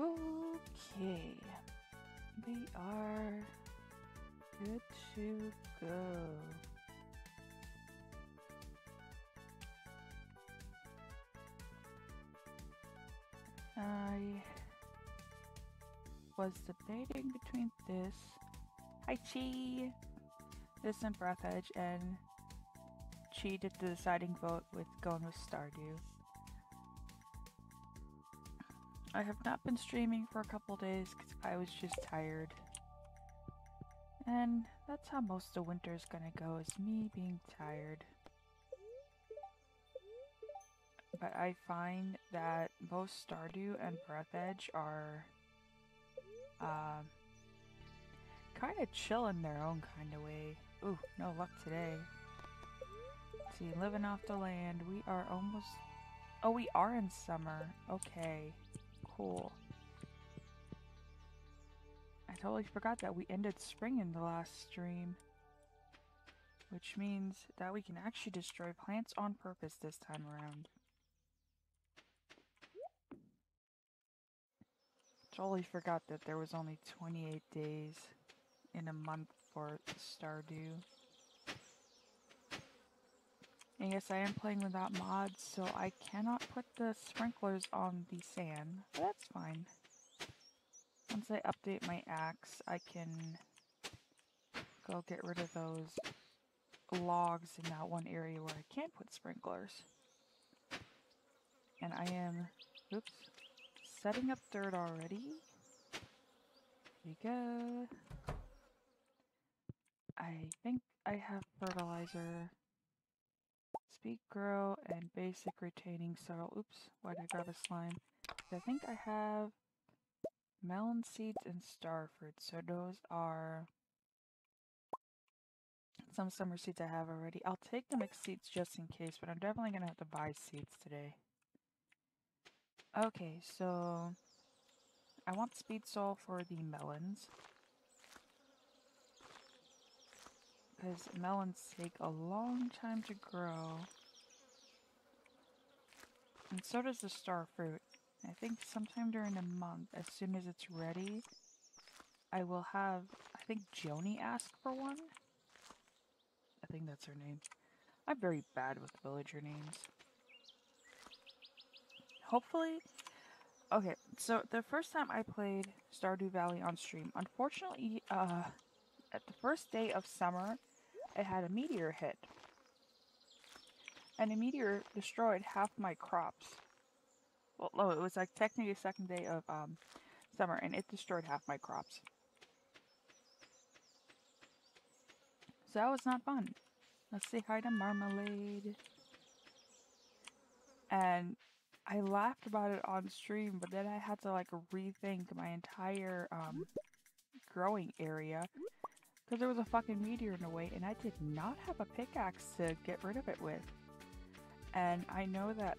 Okay. We are good to go. I was debating between this, hi Chi, this and Breath Edge, and Chi did the deciding vote with going with Stardew. I have not been streaming for a couple days because I was just tired. And that's how most of winter is gonna go, is me being tired. But I find that both Stardew and Breath Edge are kind of chill in their own kind of way. Ooh, no luck today. Let's see, living off the land. We are almost... Oh, we are in summer. Okay, cool. I totally forgot that we ended spring in the last stream. Which means that we can actually destroy plants on purpose this time around. Totally forgot that there was only 28 days in a month for Stardew. And yes, I am playing without mods, so I cannot put the sprinklers on the sand, but that's fine. Once I update my axe, I can go get rid of those logs in that one area where I can't put sprinklers. And I am, oops, setting up dirt already. Here we go. I think I have fertilizer, speed grow, and basic retaining soil. Oops, why did I grab a slime? I think I have melon seeds and star fruit. So those are some summer seeds I have already. I'll take the mixed seeds just in case, but I'm definitely gonna have to buy seeds today. Okay, so I want speed soil for the melons, because melons take a long time to grow. And so does the star fruit. I think sometime during the month, as soon as it's ready, I will have, I think Joni asked for one. I think that's her name. I'm very bad with villager names. Hopefully, okay, so the first time I played Stardew Valley on stream, unfortunately, at the first day of summer, I had a meteor hit. And the meteor destroyed half my crops. Well, no, it was like technically the second day of summer, and it destroyed half my crops. So that was not fun. Let's say hi to Marmalade. And I laughed about it on stream, but then I had to like rethink my entire growing area because there was a fucking meteor in the way, and I did not have a pickaxe to get rid of it with. And I know that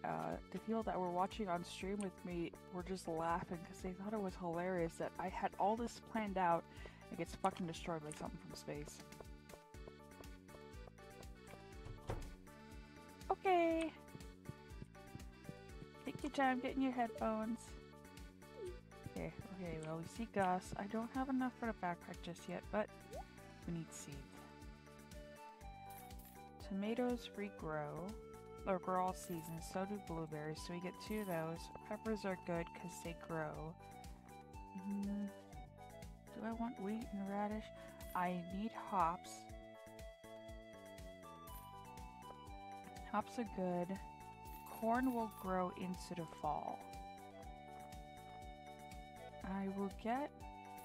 the people that were watching on stream with me were just laughing because they thought it was hilarious that I had all this planned out and gets fucking destroyed by something from space. Okay. Take your time getting your headphones. Okay, well we see Gus. I don't have enough for the backpack just yet, but we need seed. Tomatoes regrow. Or grow all seasons, so do blueberries, so we get 2 of those. Peppers are good because they grow. Do I want wheat and radish? I need hops. Hops are good. Corn will grow into the fall. I will get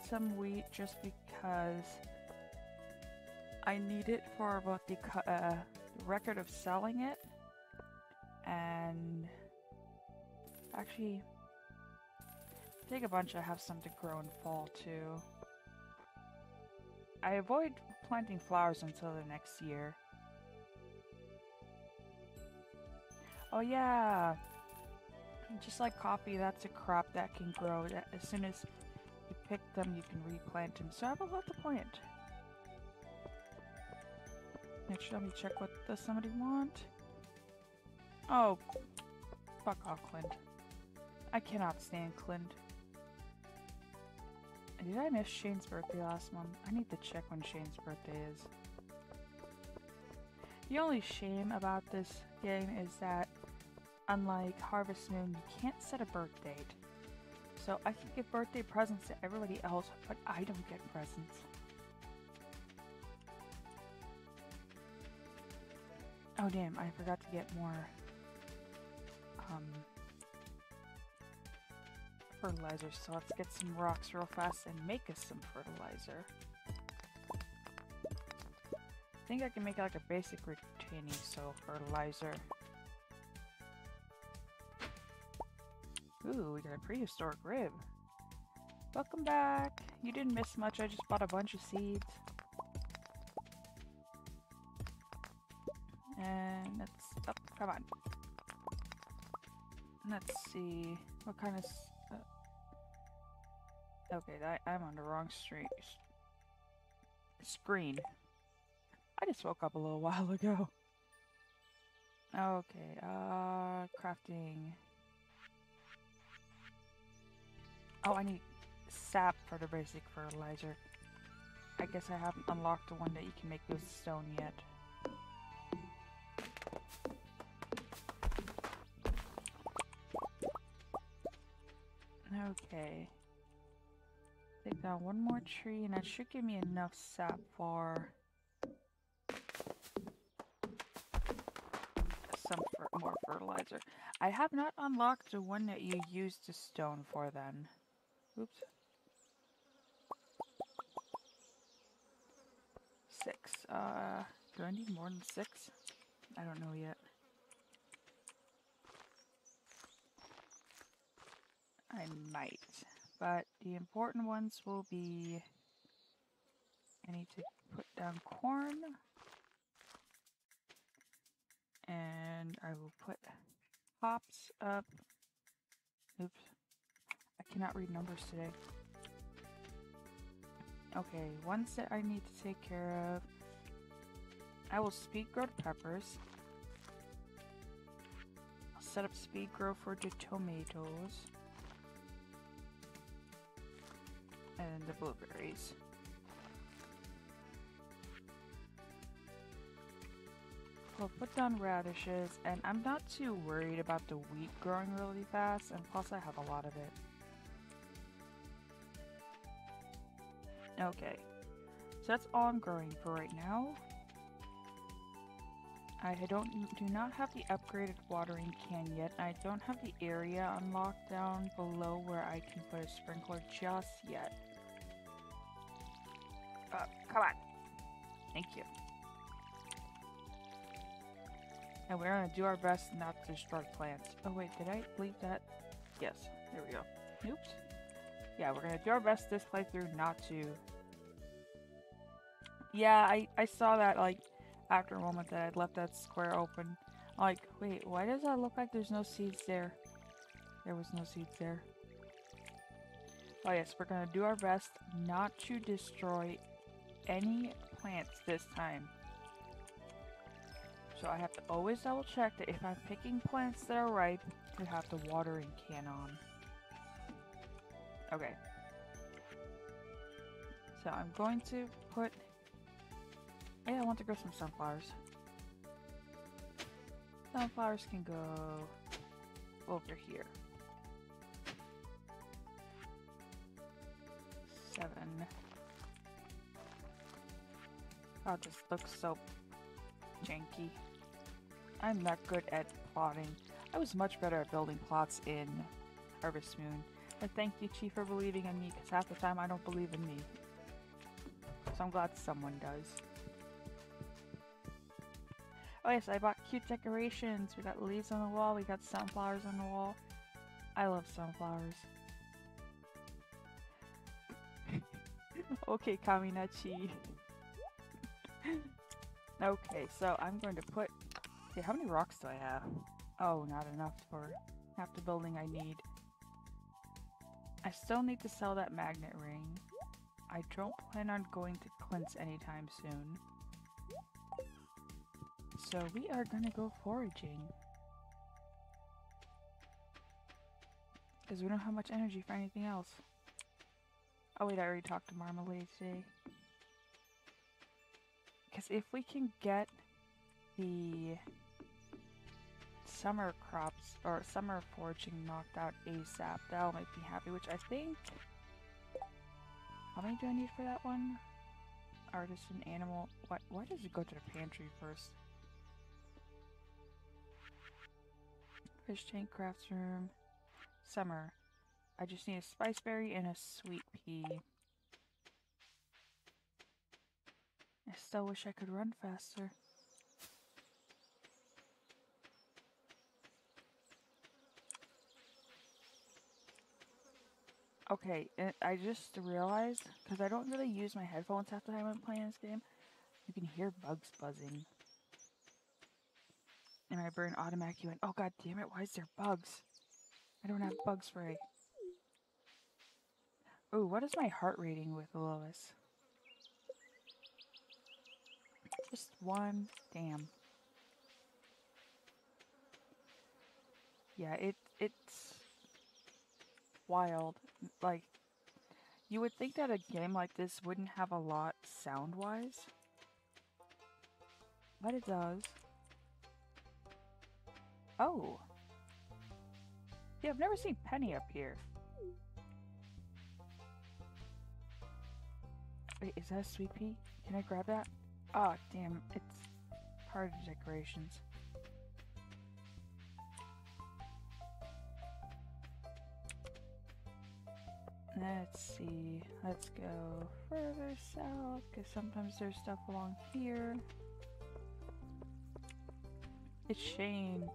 some wheat just because I need it for about the record of selling it. And actually, take a bunch. I have some to grow in fall too. I avoid planting flowers until the next year. Oh yeah, just like coffee, that's a crop that can grow. As soon as you pick them, you can replant them. So I have a lot to plant. Next, let me check what does somebody want. Oh, fuck off, Clint. I cannot stand Clint. Did I miss Shane's birthday last month? I need to check when Shane's birthday is. The only shame about this game is that, unlike Harvest Moon, you can't set a birth date. So I can give birthday presents to everybody else, but I don't get presents. Oh damn, I forgot to get more fertilizer, so let's get some rocks real fast and make us some fertilizer. I think I can make like a basic retaining soil fertilizer. Ooh, we got a prehistoric rib. Welcome back. You didn't miss much, I just bought a bunch of seeds. And let's, oh, come on. Let's see, what kind of, okay, I'm on the wrong screen. I just woke up a little while ago. Okay, crafting. Oh, I need sap for the basic fertilizer. I guess I haven't unlocked the one that you can make with stone yet. Okay. Take down one more tree and that should give me enough sap for some more fertilizer. I have not unlocked the one that you used the stone for then. Oops. 6. Do I need more than 6? I don't know yet. I might, but the important ones will be, I need to put down corn, and I will put hops up. Oops, I cannot read numbers today. Okay, ones that I need to take care of. I will speed grow the peppers. I'll set up speed grow for the tomatoes. And the blueberries. We'll put down radishes, and I'm not too worried about the wheat growing really fast, and plus I have a lot of it. Okay, so that's all I'm growing for right now. I do not have the upgraded watering can yet. I don't have the area unlocked down below where I can put a sprinkler just yet. Come on. Thank you. And we're gonna do our best not to destroy plants. Oh wait, did I leave that? Yes, there we go. Oops. Yeah, we're gonna do our best this playthrough not to. Yeah, I saw that like after a moment that I'd left that square open. I'm like, wait, why does that look like there's no seeds there? There was no seeds there. Oh yes, we're gonna do our best not to destroy any plants this time. So I have to always double check that if I'm picking plants that are ripe, to have the watering can on. Okay. So I'm going to put... Yeah, I want to grow some sunflowers. Sunflowers can go over here. 7. Oh, this looks so janky. I'm not good at plotting. I was much better at building plots in Harvest Moon. But thank you, Chief, for believing in me, because half the time I don't believe in me. So I'm glad someone does. Oh yes, I bought cute decorations. We got leaves on the wall, we got sunflowers on the wall. I love sunflowers. Okay, Kaminachi. Okay, so I'm going to put... Okay, how many rocks do I have? Oh, not enough for half the building I need. I still need to sell that magnet ring. I don't plan on going to Clint's anytime soon. So we are gonna go foraging. Because we don't have much energy for anything else. Oh wait, I already talked to Marmalade today. Because if we can get the summer crops or summer foraging knocked out ASAP, that'll make me happy, which I think... How many do I need for that one? Artisan, animal... Why does it go to the pantry first? Fish tank, crafts room... Summer. I just need a spice berry and a sweet pea. I still wish I could run faster. Okay, and I just realized, because I don't really use my headphones half the time I'm playing this game, you can hear bugs buzzing. And my brain automatically went, oh god damn it, why is there bugs? I don't have bug spray. Oh, what is my heart rating with Lois? Just one. Damn. Yeah, it's wild. Like, you would think that a game like this wouldn't have a lot sound-wise. But it does. Oh. Yeah, I've never seen Penny up here. Wait, is that a sweet pea? Can I grab that? Oh, damn. It's part of the decorations. Let's see. Let's go further south, because sometimes there's stuff along here. It's Shane.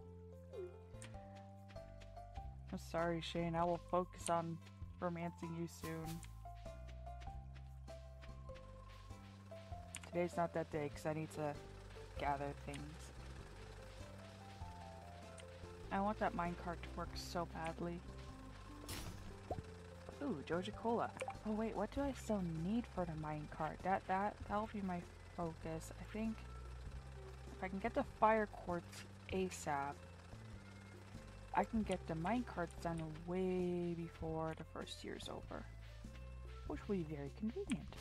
I'm sorry, Shane. I will focus on romancing you soon. Today's not that day, because I need to gather things. I want that minecart to work so badly. Ooh, Joja Cola. Oh wait, what do I still need for the minecart? That'll be my focus. I think if I can get the fire quartz ASAP, I can get the minecarts done way before the first year's over, which will be very convenient.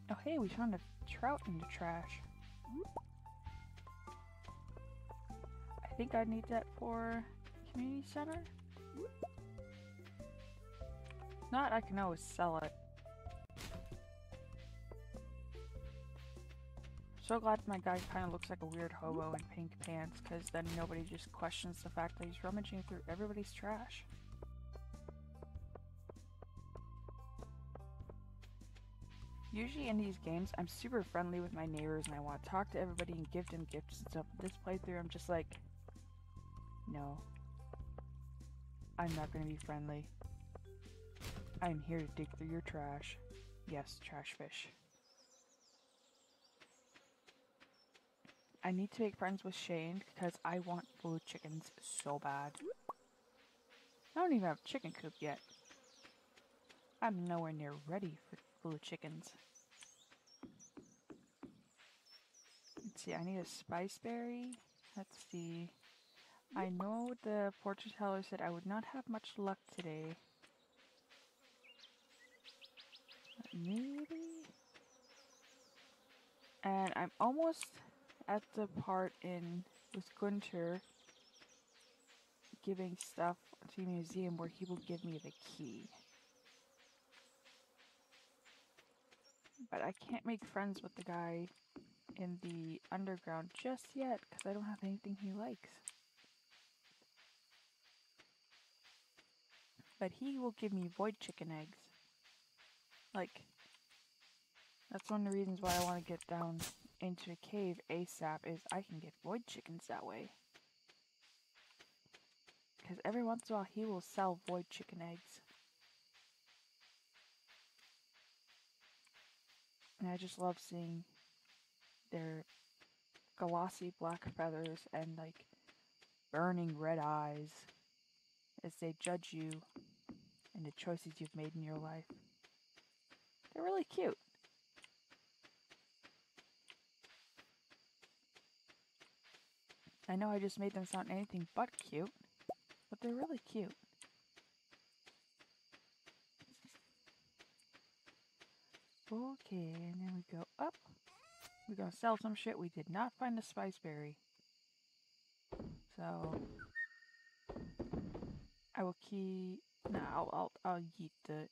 Oh hey, we found a trout in the trash. I think I need that for community center. If not, I can always sell it. So glad my guy kind of looks like a weird hobo in pink pants, because then nobody just questions the fact that he's rummaging through everybody's trash. Usually in these games, I'm super friendly with my neighbors and I want to talk to everybody and give them gifts and stuff. This playthrough, I'm just like, no. I'm not going to be friendly. I'm here to dig through your trash. Yes, trash fish. I need to make friends with Shane because I want blue chickens so bad. I don't even have a chicken coop yet. I'm nowhere near ready for blue chickens. Let's see, I need a spice berry. Let's see. I know the fortune teller said I would not have much luck today. Maybe? And I'm almost at the part with Gunter giving stuff to a museum where he will give me the key. But I can't make friends with the guy in the underground just yet because I don't have anything he likes. But he will give me void chicken eggs. Like, that's one of the reasons why I want to get down into a cave ASAP is I can get void chickens that way. Because every once in a while he will sell void chicken eggs. And I just love seeing their glossy black feathers and like burning red eyes as they judge you and the choices you've made in your life. They're really cute. I know I just made them sound anything but cute, but they're really cute. Okay, and then we go up. We're gonna sell some shit. We did not find the spice berry. So I will keep. Nah, I'll yeet it.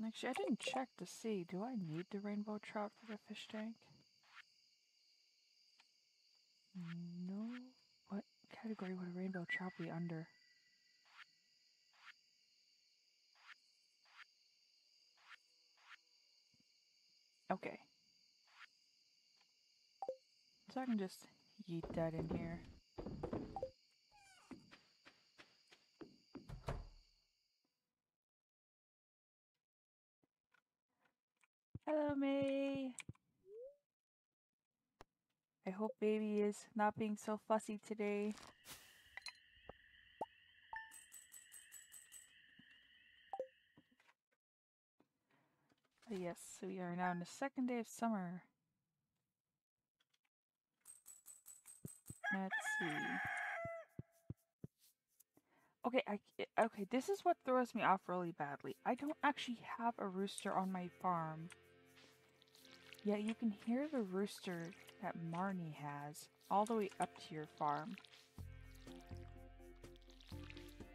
Actually, I didn't check to see. Do I need the rainbow trout for the fish tank? No. What category would a rainbow trout be under? Okay. So I can just yeet that in here. Hello, May. I hope baby is not being so fussy today. But yes, we are now in the second day of summer. Let's see. Okay, okay, this is what throws me off really badly. I don't actually have a rooster on my farm. Yet you can hear the rooster that Marnie has all the way up to your farm.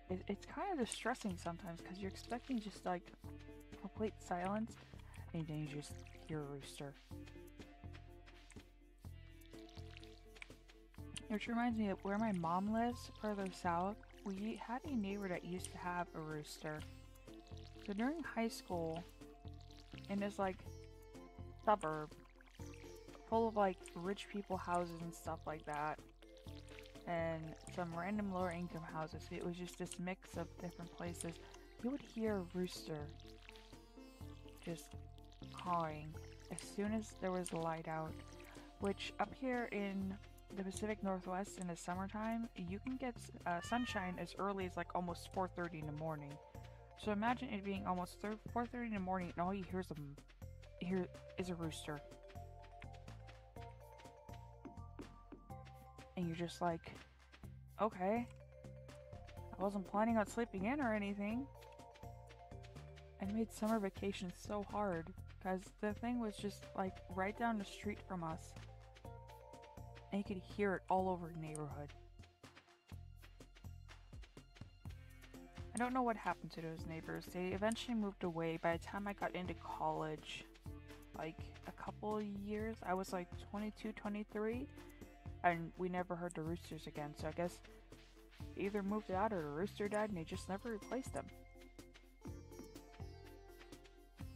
It's kind of distressing sometimes because you're expecting just like complete silence and then you just hear a rooster. Which reminds me of where my mom lives, further south. We had a neighbor that used to have a rooster. So during high school, in this like suburb, full of like rich people houses and stuff like that, and some random lower income houses, it was just this mix of different places. You would hear a rooster just cawing as soon as there was light out, which up here in the Pacific Northwest in the summertime, you can get sunshine as early as like almost 4:30 in the morning. So imagine it being almost 4:30 in the morning and all you hear is a rooster. And you're just like, okay, I wasn't planning on sleeping in or anything. And it made summer vacation so hard because the thing was just like right down the street from us. And you could hear it all over the neighborhood. I don't know what happened to those neighbors. They eventually moved away. By the time I got into college, like a couple of years, I was like 22, 23, and we never heard the roosters again. So I guess they either moved out or the rooster died and they just never replaced them.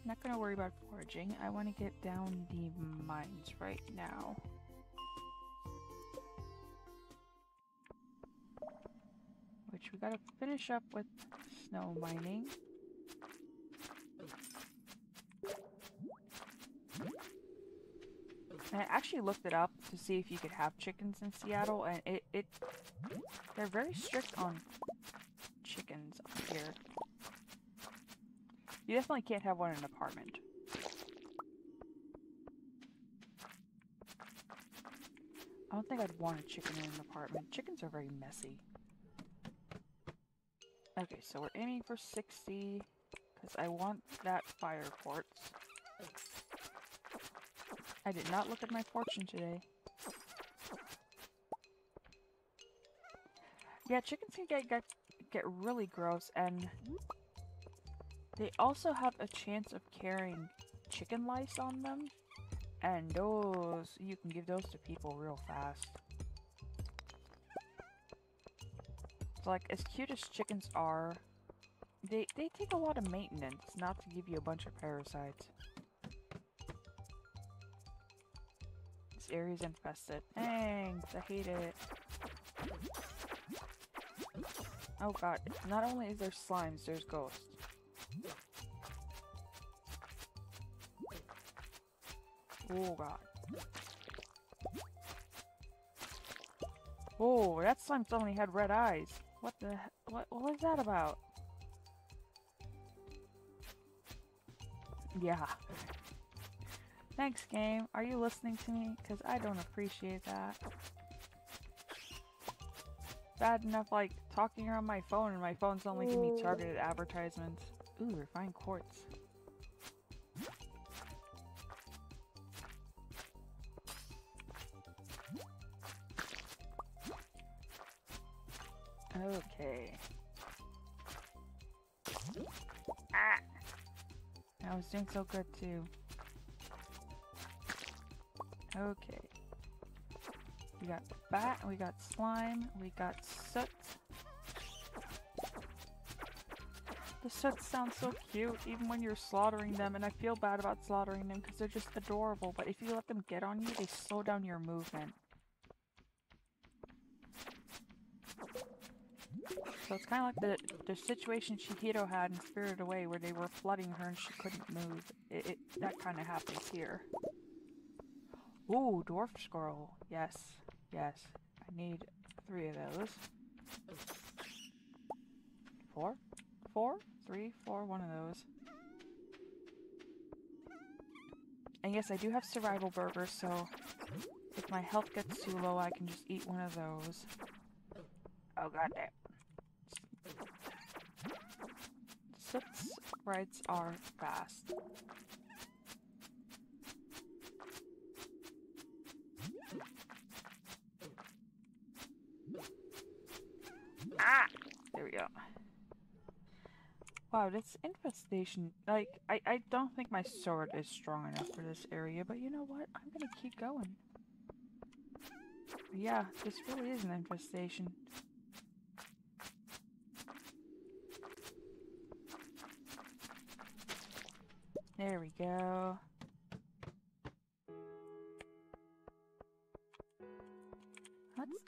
Not gonna worry about foraging. I want to get down the mines right now. Which we gotta finish up with snow mining. And I actually looked it up to see if you could have chickens in Seattle, and they're very strict on chickens up here. You definitely can't have one in an apartment. I don't think I'd want a chicken in an apartment. Chickens are very messy. Okay, so we're aiming for 60, because I want that fire quartz. I did not look at my fortune today. Yeah, chickens can get really gross, and they also have a chance of carrying chicken lice on them, and those, you can give those to people real fast. So like, as cute as chickens are, they take a lot of maintenance not to give you a bunch of parasites. This area's infested. Thanks, I hate it. Oh god, not only is there slimes, there's ghosts. Oh god. Oh, that slime suddenly had red eyes. What the what was that about? Yeah. Thanks, game. Are you listening to me? Because I don't appreciate that. Bad enough, like, talking around my phone and my phone's only giving me targeted advertisements. Ooh, refined quartz. Okay. Ah! I was doing so good too. Okay. We got bat, we got slime, we got soot. The soot sounds so cute even when you're slaughtering them, and I feel bad about slaughtering them because they're just adorable, but if you let them get on you, they slow down your movement. So it's kind of like the situation Chihiro had in Spirited Away where they were flooding her and she couldn't move. That kind of happens here. Ooh, dwarf squirrel. Yes, yes. I need 3 of those. 4? 4? 3, 4, 1 of those. And yes, I do have survival burgers, so if my health gets too low, I can just eat one of those. Oh goddamn. Soot sprites are fast. Ah! There we go. Wow, this infestation, like, I don't think my sword is strong enough for this area, but you know what? I'm gonna keep going. Yeah, this really is an infestation. There we go.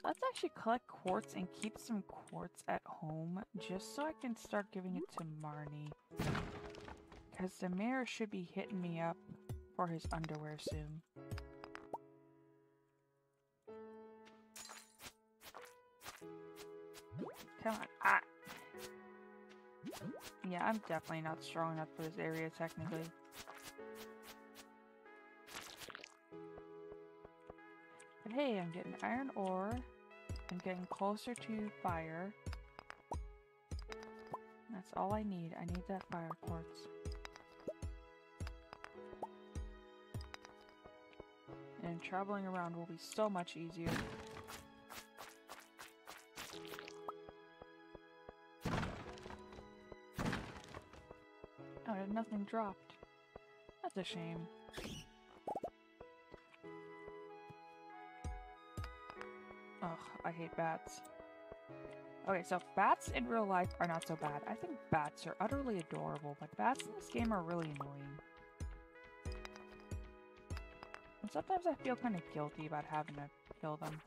Let's actually collect quartz and keep some quartz at home, just so I can start giving it to Marnie. Because the mayor should be hitting me up for his underwear soon. Come on. Ah! Yeah, I'm definitely not strong enough for this area, technically. But hey, I'm getting iron ore. I'm getting closer to fire. That's all I need. I need that fire quartz. And traveling around will be so much easier. Oh, nothing dropped. That's a shame. Ugh, I hate bats. Okay, so bats in real life are not so bad. I think bats are utterly adorable, but bats in this game are really annoying. And sometimes I feel kind of guilty about having to kill them.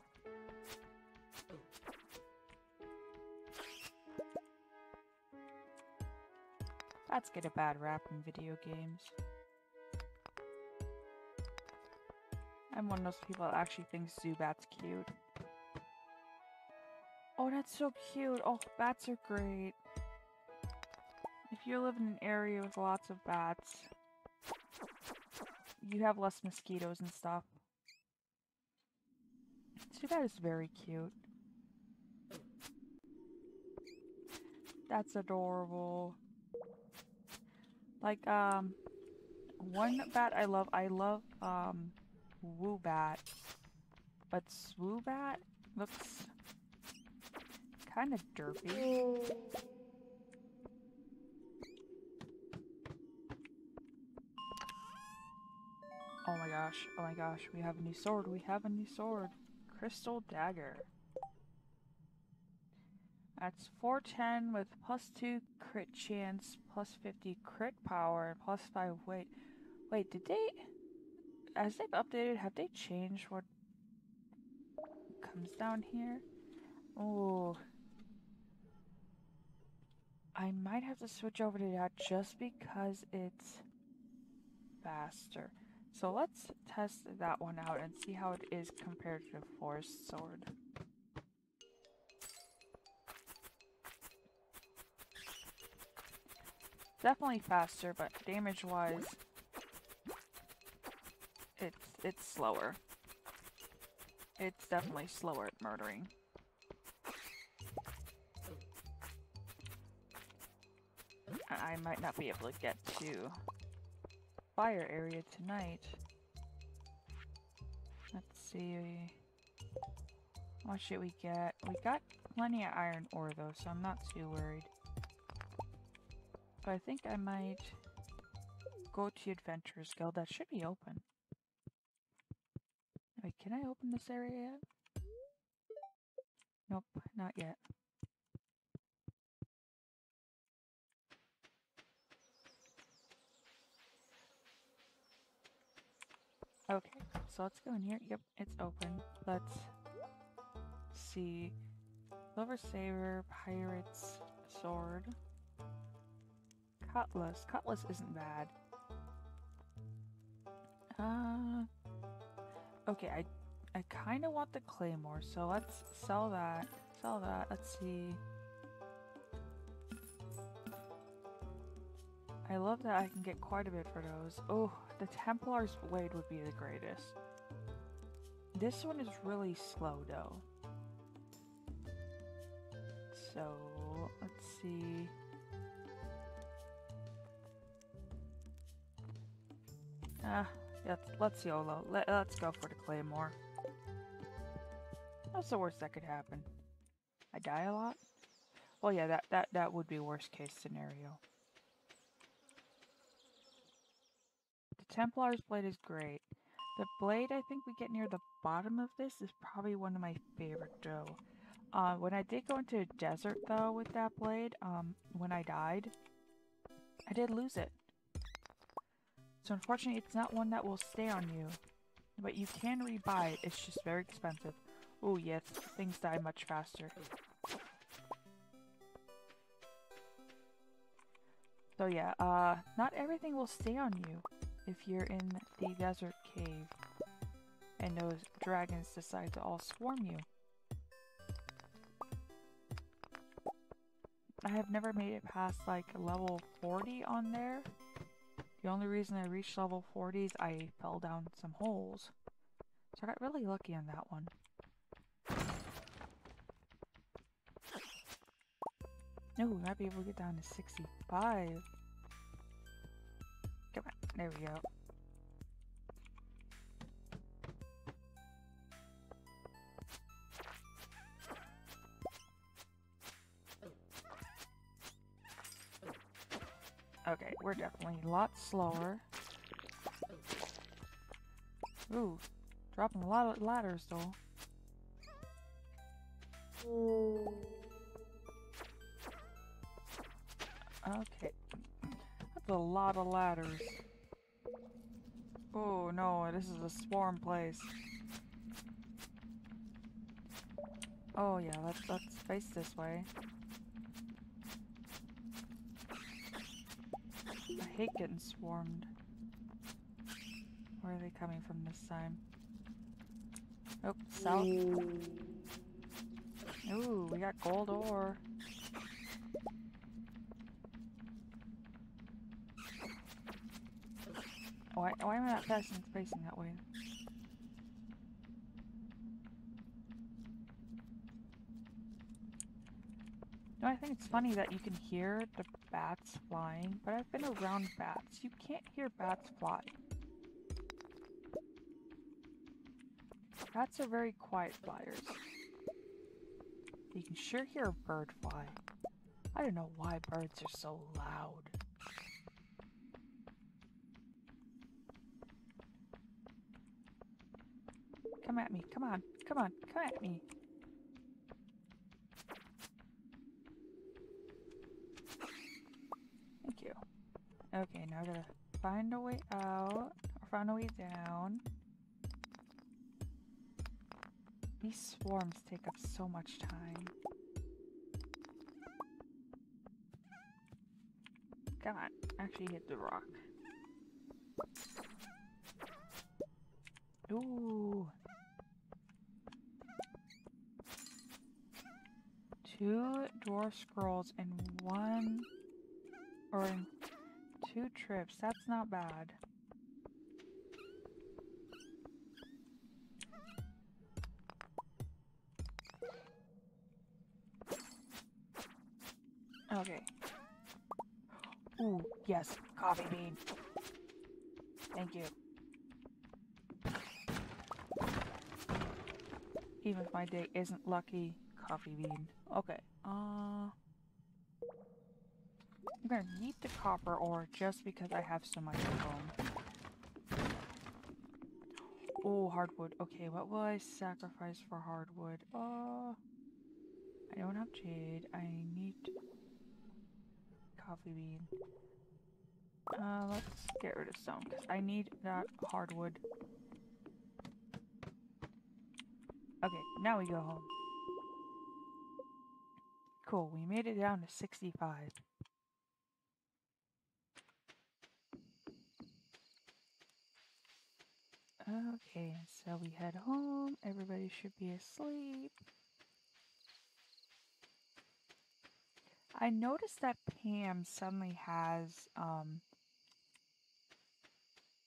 Bats get a bad rap in video games. I'm one of those people that actually thinks Zubat's cute. Oh, that's so cute. Oh, bats are great. If you live in an area with lots of bats, you have less mosquitoes and stuff. Zubat is very cute. That's adorable. Like, one bat I love Woobat. But Swoobat looks kind of derpy. Oh my gosh, we have a new sword, Crystal Dagger. That's 410 with +2 crit chance, +50 crit power, and +5 weight. Wait, did they... As they've updated, have they changed what comes down here? Oh. I might have to switch over to that just because it's faster. So let's test that one out and see how it is compared to the Forest Sword. Definitely faster, but damage-wise, it's slower. It's definitely slower at murdering. I might not be able to get to fire area tonight. Let's see. What should we get? We got plenty of iron ore though, so I'm not too worried. But I think I might go to Adventurers Guild. That should be open. Wait, can I open this area yet? Nope, not yet. Okay, so let's go in here. Yep, it's open. Let's see. Silver Saber, Pirate's Sword. Cutlass. Cutlass isn't bad. Okay, I kind of want the Claymore, so let's sell that. Sell that. Let's see. I love that I can get quite a bit for those. Oh, the Templar's Blade would be the greatest. This one is really slow though. So, let's see. Let's YOLO. Let's go for the Claymore. That's the worst that could happen. I die a lot? Well, yeah, that would be worst case scenario. The Templar's Blade is great. The blade I think we get near the bottom of this is probably one of my favorite though. When I did go into a desert though with that blade, when I died, I did lose it. So unfortunately it's not one that will stay on you. But you can rebuy it, it's just very expensive. Oh yes, things die much faster. So yeah, not everything will stay on you if you're in the desert cave and those dragons decide to all swarm you. I have never made it past like level 40 on there. The only reason I reached level 40 is I fell down some holes. So I got really lucky on that one. Oh, we might be able to get down to 65. Come on, there we go. Okay, we're definitely a lot slower. Ooh, dropping a lot of ladders though. Okay, that's a lot of ladders. Oh no, this is a swarm place. Oh yeah, let's face this way. I hate getting swarmed. Where are they coming from this time? Oh, south. Ooh, we got gold ore. Why am I not facing that way? No, I think it's funny that you can hear the bats flying, but I've been around bats. You can't hear bats fly. Bats are very quiet flyers. You can sure hear a bird fly. I don't know why birds are so loud. Come at me, come on, come on, come at me. Thank you. Okay, now I gotta find a way out, or find a way down. These swarms take up so much time. Come on, actually hit the rock. Ooh. 2 dwarf scrolls in 1, or in 2 trips. That's not bad. Okay. Ooh, yes, coffee bean. Thank you. Even if my day isn't lucky. Coffee bean. Okay. I'm gonna need the copper ore just because I have so much at home. Oh, hardwood. Okay, what will I sacrifice for hardwood? I don't have jade. I need coffee bean. Let's get rid of stone because I need that hardwood. Okay, now we go home. Cool, we made it down to 65. Okay, so we head home. Everybody should be asleep. I noticed that Pam suddenly has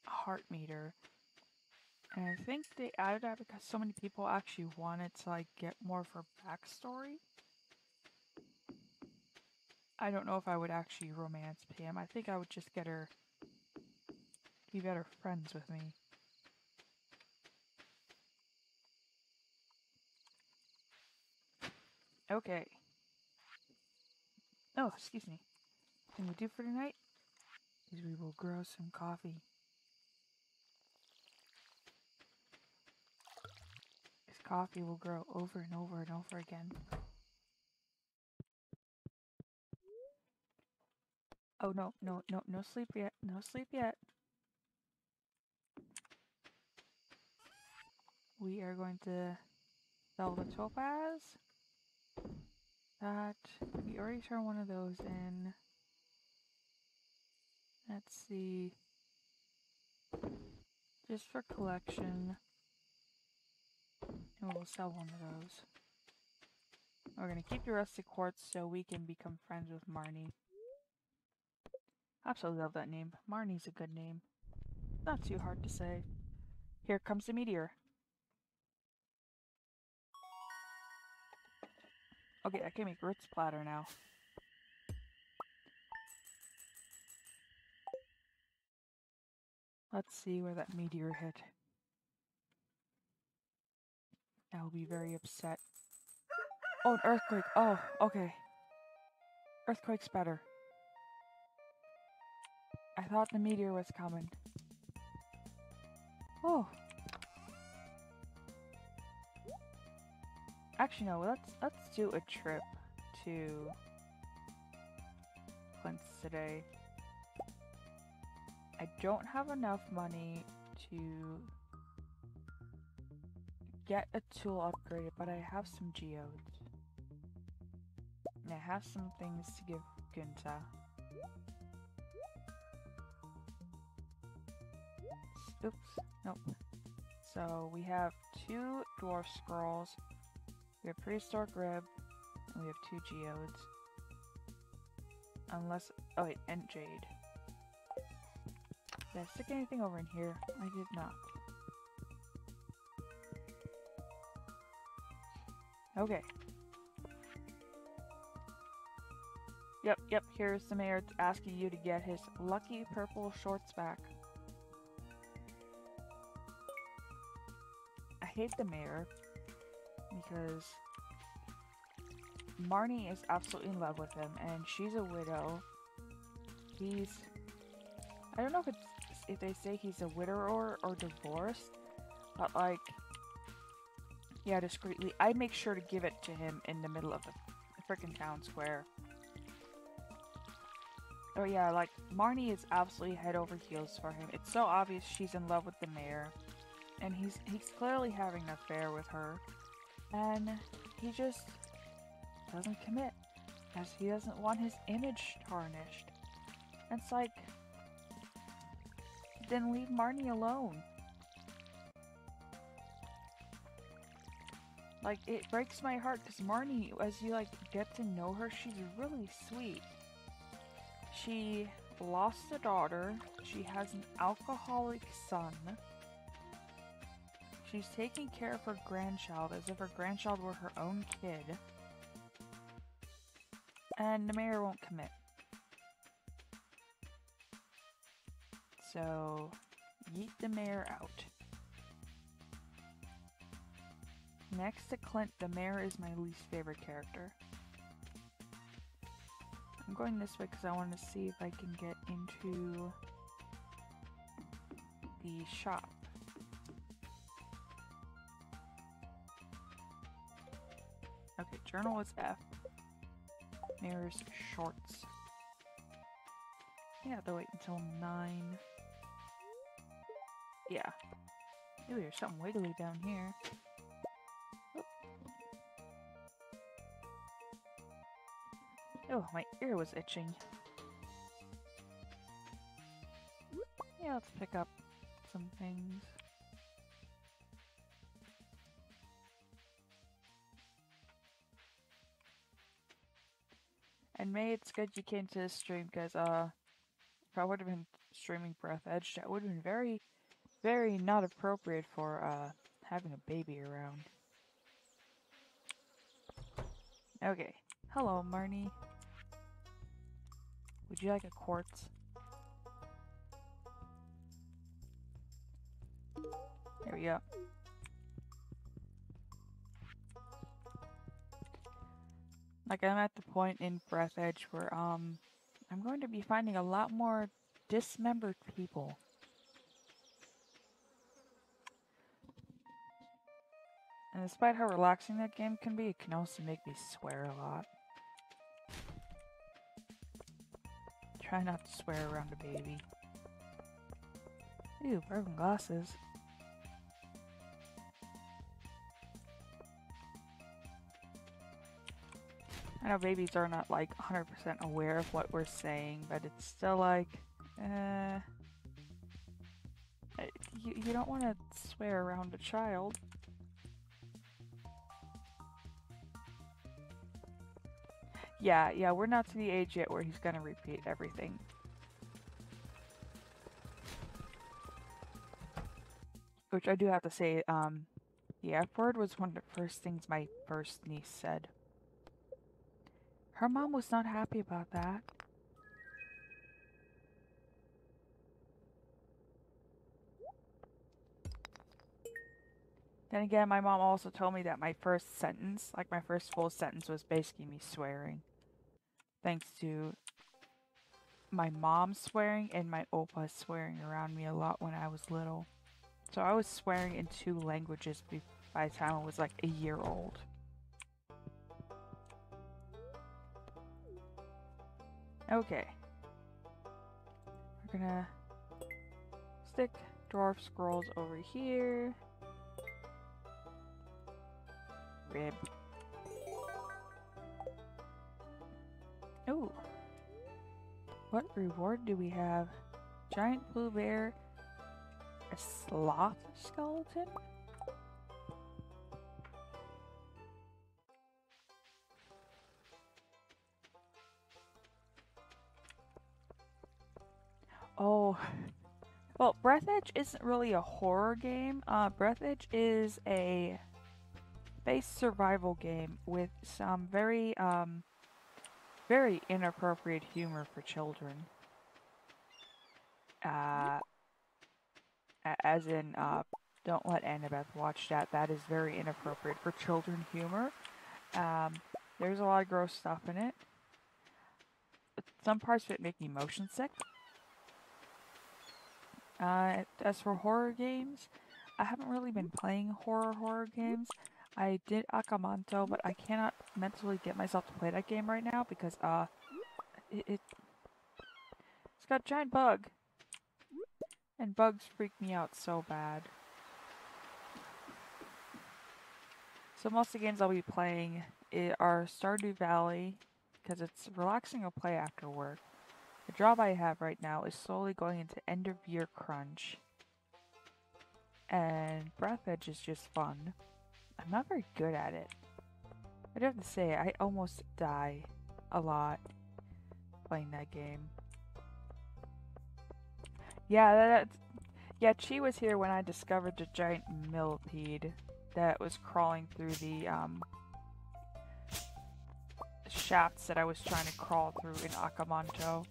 heart meter. And I think they added that because so many people actually wanted to like get more of her backstory. I don't know if I would actually romance Pam. I think I would just get her to be better friends with me. Okay. Oh, excuse me. Thing we do for tonight is we will grow some coffee. This coffee will grow over and over and over again. Oh no, no, no, no sleep yet. No sleep yet. We are going to sell the topaz. That, we already turned one of those in. Let's see. Just for collection. And we'll sell one of those. We're gonna keep the rustic quartz so we can become friends with Marnie. Absolutely love that name. Marnie's a good name. Not too hard to say. Here comes the meteor. Okay, I can make Ritz platter now. Let's see where that meteor hit. I will be very upset. Oh, an earthquake. Oh, okay. Earthquake's better. I thought the meteor was coming. Oh. Actually, no. Let's do a trip to Clint's today. I don't have enough money to get a tool upgraded, but I have some geodes. And I have some things to give Gunta. Oops, nope. So we have 2 dwarf scrolls, we have prehistoric rib, and we have 2 geodes. Unless, oh wait, and jade. Did I stick anything over in here? I did not. Okay. Yep, here's the mayor asking you to get his lucky purple shorts back. I hate the mayor because Marnie is absolutely in love with him and she's a widow. I don't know if they say he's a widower or divorced, but like, yeah, discreetly, I make sure to give it to him in the middle of the frickin' town square. Oh yeah, like, Marnie is absolutely head over heels for him. It's so obvious she's in love with the mayor. And he's clearly having an affair with her. And he just doesn't commit. As he doesn't want his image tarnished. And it's like, then leave Marnie alone. Like, it breaks my heart because Marnie, as you like get to know her, she's really sweet. She lost a daughter. She has an alcoholic son. She's taking care of her grandchild as if her grandchild were her own kid. And the mayor won't commit. So, yeet the mayor out. Next to Clint, the mayor is my least favorite character. I'm going this way because I want to see if I can get into the shop. Okay, journal is F. Mayor's shorts. Yeah, they'll wait until 9. Yeah. Ooh, there's something wiggly down here. Oh, my ear was itching. Yeah, let's pick up some things. And May, it's good you came to this stream because if I would have been streaming Breath Edge, that would have been very, very not appropriate for having a baby around. Okay. Hello, Marnie. Would you like a quartz? There we go. Like, I'm at the point in Breath Edge where, I'm going to be finding a lot more dismembered people. And despite how relaxing that game can be, it can also make me swear a lot. Try not to swear around a baby. Ew, broken glasses. I know babies are not like 100% aware of what we're saying, but it's still like, you don't want to swear around a child. Yeah, we're not to the age yet where he's gonna repeat everything. Which I do have to say, the F word was one of the first things my first niece said. Her mom was not happy about that. Then again, my mom also told me that my first sentence, like my first full sentence, was basically me swearing. Thanks to my mom swearing and my oppa swearing around me a lot when I was little. So I was swearing in 2 languages by the time I was like a year old. Okay. We're gonna stick dwarf scrolls over here. Rib. Ooh. What reward do we have? Giant blue bear. A sloth skeleton? Oh. Well, Breath Edge isn't really a horror game. Breath Edge is a space survival game with some very, very inappropriate humor for children. As in, don't let Annabeth watch that. That is very inappropriate for children humor. There's a lot of gross stuff in it. Some parts of it make me motion sick. As for horror games, I haven't really been playing horror games. I did Akamanto, but I cannot mentally get myself to play that game right now because, it's got a giant bug. And bugs freak me out so bad. So most of the games I'll be playing are Stardew Valley, because it's relaxing to play after work. The job I have right now is slowly going into end of year crunch. And Breath Edge is just fun. I'm not very good at it. I do have to say, I almost die a lot playing that game. Yeah, yeah, Chi was here when I discovered the giant millipede that was crawling through the shafts that I was trying to crawl through in Akamanto.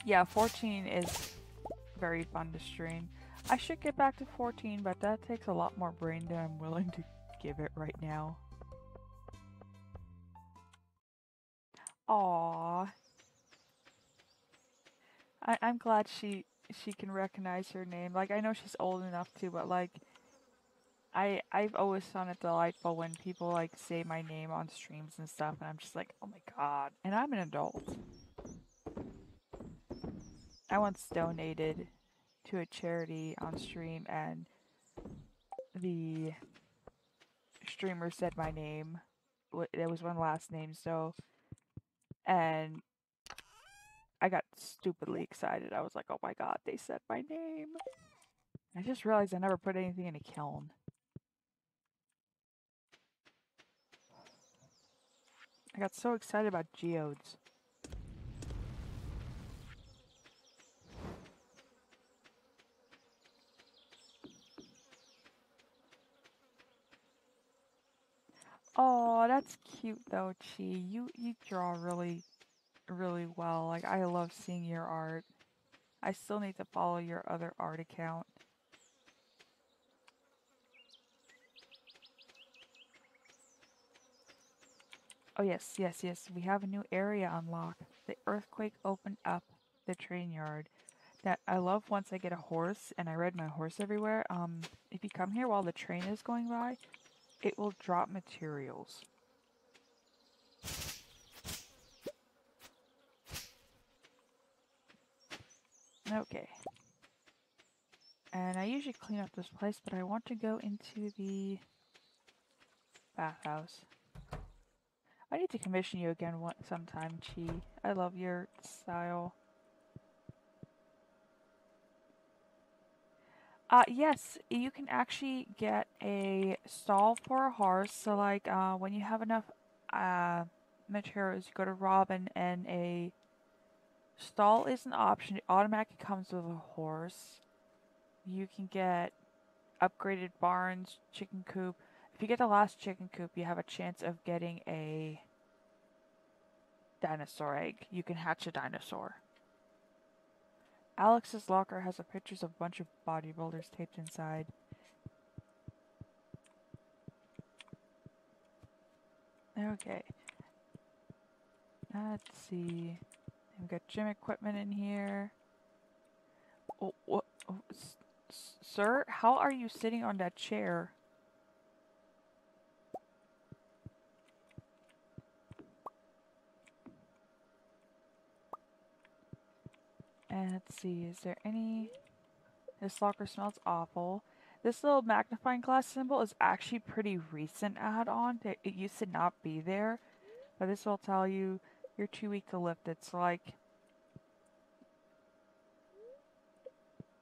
Yeah, 14 is very fun to stream. I should get back to 14, but that takes a lot more brain than I'm willing to give it right now. Aww. I'm glad she can recognize her name. Like, I know she's old enough to, but like, I've always found it delightful when people like say my name on streams and stuff, and I'm just like, oh my god. And I'm an adult. I once donated to a charity on stream, and the streamer said my name. It was one last name, so, and I got stupidly excited. I was like, oh my god, they said my name. I just realized I never put anything in a kiln. I got so excited about geodes. Oh, that's cute though, Chi. You draw really well. Like, I love seeing your art. I still need to follow your other art account. Oh yes, yes, yes. We have a new area unlocked. The earthquake opened up the train yard. That I love once I get a horse and I ride my horse everywhere. If you come here while the train is going by, it will drop materials. Okay. And I usually clean up this place, but I want to go into the bathhouse. I need to commission you again sometime, Chi. I love your style. Yes, you can actually get a stall for a horse. So, like, when you have enough materials, you go to Robin, and a stall is an option. It automatically comes with a horse. You can get upgraded barns, chicken coop. If you get the last chicken coop, you have a chance of getting a dinosaur egg. You can hatch a dinosaur. Alex's locker has a pictures of a bunch of bodybuilders taped inside. Okay. Let's see. We've got gym equipment in here. Oh, what? Oh, sir, how are you sitting on that chair? And let's see, is there any... This locker smells awful. This little magnifying glass symbol is actually pretty recent add-on. It used to not be there. But this will tell you you're too weak to lift it. So, like...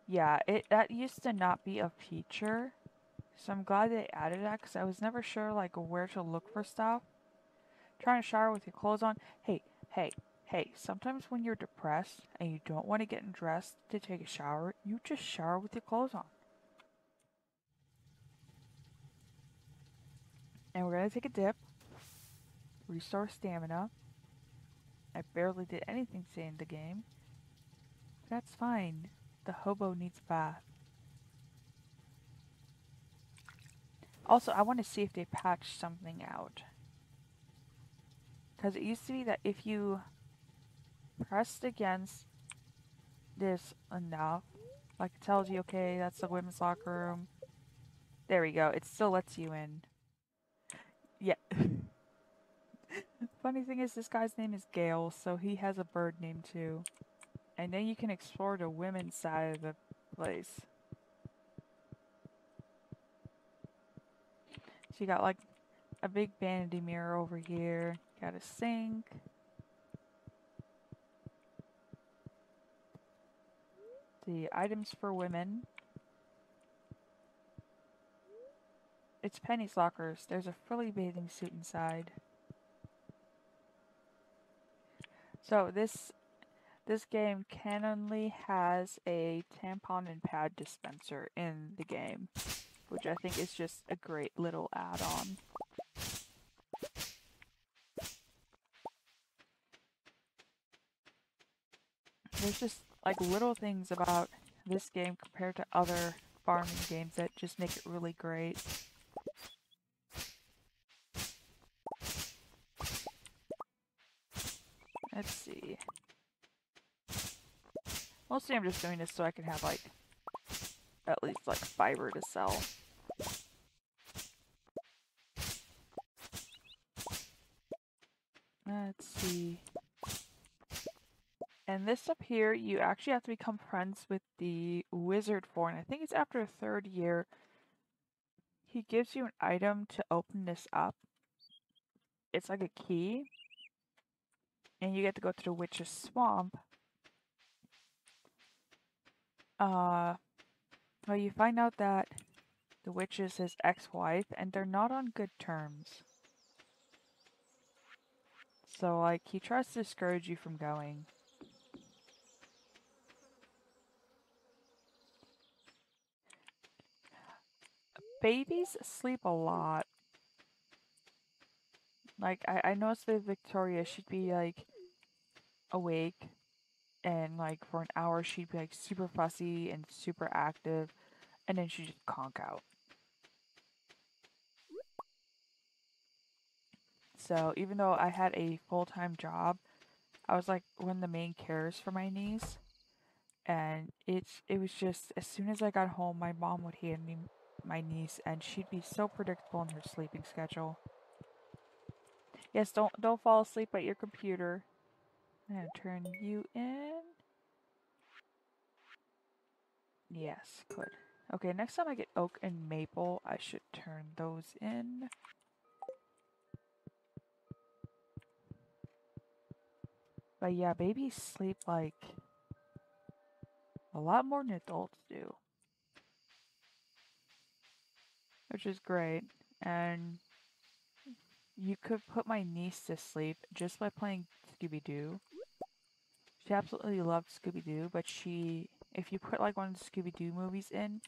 Yeah, that used to not be a feature. So I'm glad they added that, because I was never sure, like, where to look for stuff. Trying to shower with your clothes on. Hey, sometimes when you're depressed and you don't want to get dressed to take a shower, you just shower with your clothes on. And we're going to take a dip. Restore stamina. I barely did anything today in the game. That's fine. The hobo needs a bath. Also, I want to see if they patched something out. Because it used to be that if you pressed against this enough, like, it tells you, okay, that's the women's locker room. There we go. It still lets you in. Yeah. Funny thing is, this guy's name is Gale, so he has a bird name too. And then you can explore the women's side of the place. So you got like a big vanity mirror over here. Got a sink. The items for women. It's Penny's lockers. There's a frilly bathing suit inside. So this game canonly has a tampon and pad dispenser in the game, which I think is just a great little add-on. There's just like little things about this game compared to other farming games that just make it really great. Let's see. Mostly I'm just doing this so I can have like at least like fiber to sell. Let's see. And this up here, you actually have to become friends with the wizard for, and I think it's after the 3rd year, he gives you an item to open this up. It's like a key, and you get to go to the witch's swamp. Well, you find out that the witch is his ex-wife, and they're not on good terms. So, like, he tries to discourage you from going. Babies sleep a lot. Like, I noticed with Victoria, she'd be, like, awake, and, like, for an hour she'd be, like, super fussy and super active, and then she'd just conk out. So, even though I had a full-time job, I was, like, one of the main carers for my niece, and it was just, as soon as I got home, my mom would hand me my niece, and she'd be so predictable in her sleeping schedule. Yes, don't fall asleep at your computer. I'm gonna turn you in. Yes, good. Okay, next time I get oak and maple, I should turn those in. But yeah, babies sleep like a lot more than adults do, which is great. And you could put my niece to sleep just by playing Scooby-Doo. She absolutely loved Scooby-Doo, but if you put like one of the Scooby-Doo movies in,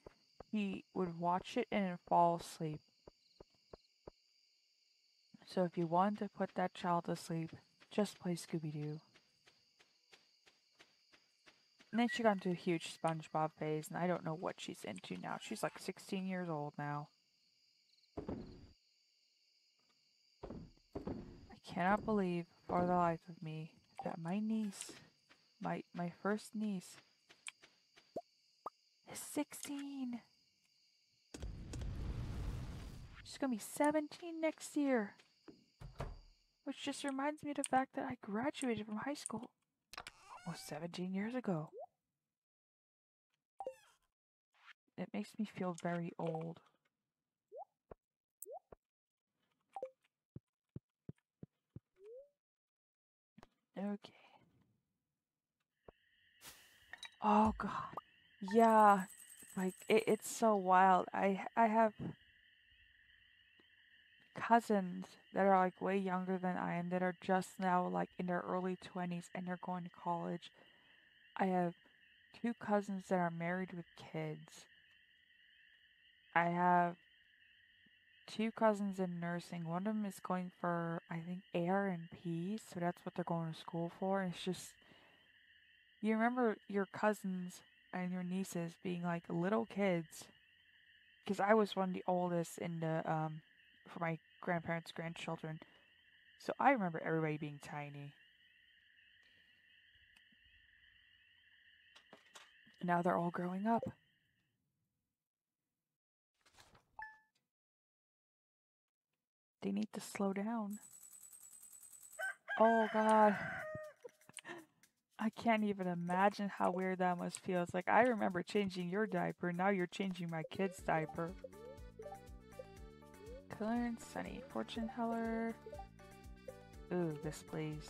he would watch it and fall asleep. So if you want to put that child to sleep, just play Scooby-Doo. And then she got into a huge SpongeBob phase, and I don't know what she's into now. She's like 16 years old now. I cannot believe, for the life of me, that my niece, my first niece, is 16. She's gonna be 17 next year. Which just reminds me of the fact that I graduated from high school almost 17 years ago. It makes me feel very old. Okay. Oh god. Yeah. Like it's so wild. I have cousins that are like way younger than I am that are just now like in their early 20s and they're going to college. I have 2 cousins that are married with kids. I have 2 cousins in nursing. One of them is going for, I think, AR&P, so that's what they're going to school for. And it's just, you remember your cousins and your nieces being like little kids. Because I was one of the oldest in the, for my grandparents' grandchildren. So I remember everybody being tiny. And now they're all growing up. They need to slow down. Oh god. I can't even imagine how weird that must feel. It's like, I remember changing your diaper, now you're changing my kid's diaper. Color and Sunny. Fortune teller. Ooh, this please.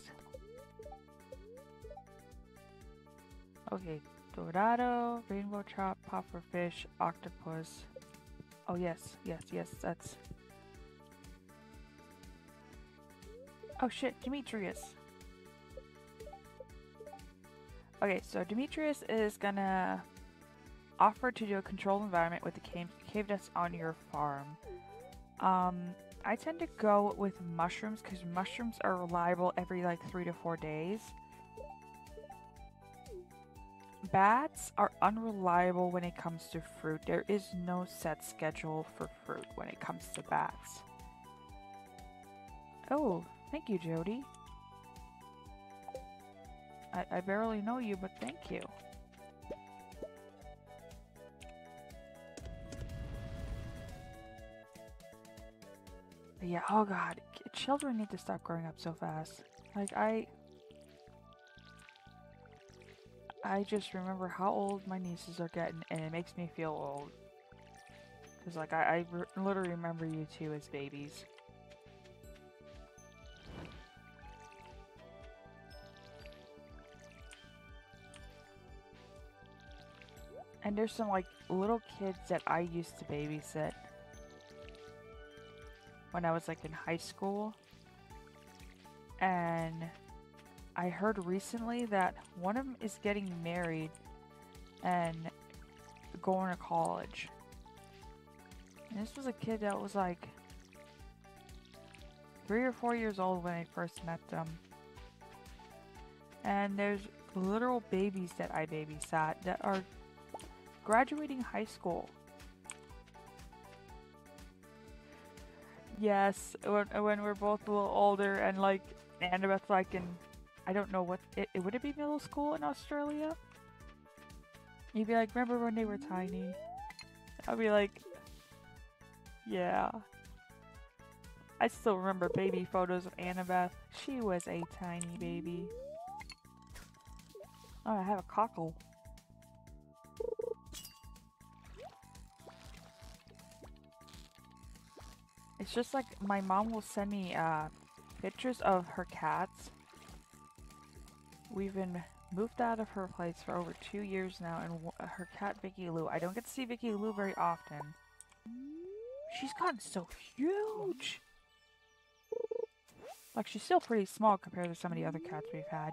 Okay, Dorado, Rainbow Trout, Pufferfish, Octopus. Oh yes, that's... Oh shit, Demetrius. Okay, so Demetrius is gonna offer to do a controlled environment with the cave that's on your farm. I tend to go with mushrooms because mushrooms are reliable every like 3 to 4 days. Bats are unreliable when it comes to fruit. There is no set schedule for fruit when it comes to bats. Oh, thank you, Jody. I barely know you, but thank you. But yeah, oh god, children need to stop growing up so fast. Like, I just remember how old my nieces are getting, and it makes me feel old. Because, like, I literally remember you two as babies. And there's some, like, little kids that I used to babysit when I was, like, in high school. And I heard recently that one of them is getting married and going to college. And this was a kid that was, like, 3 or 4 years old when I first met them. And there's literal babies that I babysat that are graduating high school. Yes, when we're both a little older and like Annabeth's like in, I don't know what, would it be middle school in Australia? You'd be like, remember when they were tiny? I'd be like, yeah. I still remember baby photos of Annabeth. She was a tiny baby. Oh, I have a cockle. It's just like my mom will send me pictures of her cats. We've been moved out of her place for over 2 years now, and her cat Vicky Lou. I don't get to see Vicky Lou very often. She's gotten so huge. Like, she's still pretty small compared to some of the other cats we've had.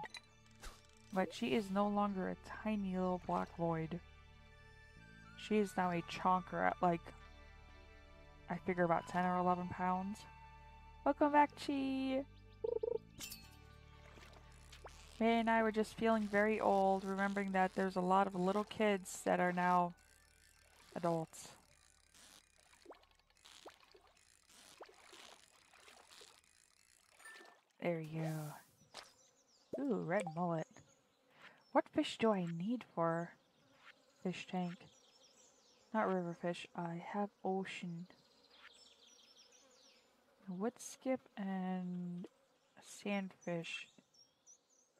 But she is no longer a tiny little black void. She is now a chonker at like, I figure about 10 or 11 pounds. Welcome back, Chi! May and I were just feeling very old, remembering that there's a lot of little kids that are now adults. There you go. Ooh, red mullet. What fish do I need for fish tank? Not river fish. I have ocean. Wood skip and sandfish.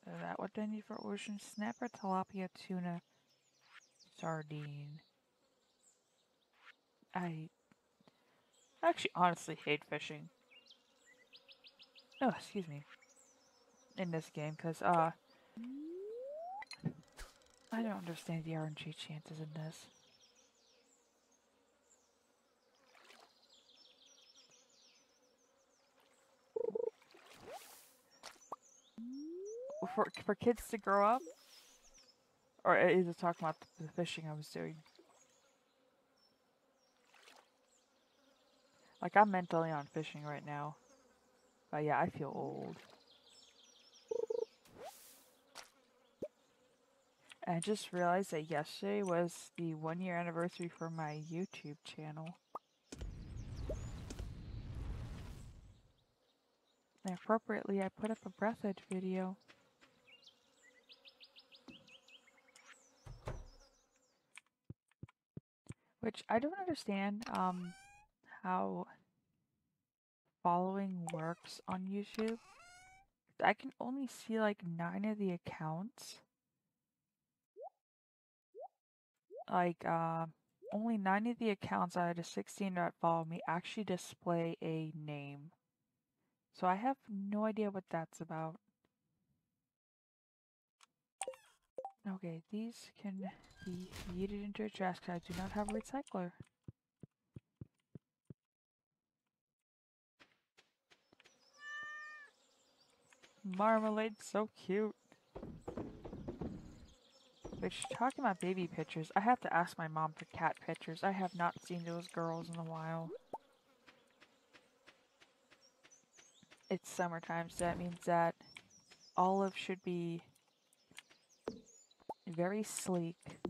Is that what I need for ocean? Snapper, tilapia, tuna, sardine. I actually honestly hate fishing. Oh, excuse me. In this game, because, I don't understand the RNG chances in this. For kids to grow up? Or is it talking about the fishing I was doing? Like, I'm mentally on fishing right now. But yeah, I feel old. And I just realized that yesterday was the 1-year anniversary for my YouTube channel. And appropriately, I put up a breath edge video. Which I don't understand how following works on YouTube. I can only see like 9 of the accounts. Like, only 9 of the accounts out of the 16 that follow me actually display a name. So I have no idea what that's about. Okay, these can be yeeted into a trash because I do not have a recycler. Marmalade's so cute. Which, talking about baby pictures, I have to ask my mom for cat pictures. I have not seen those girls in a while. It's summertime, so that means that Olive should be very sleek.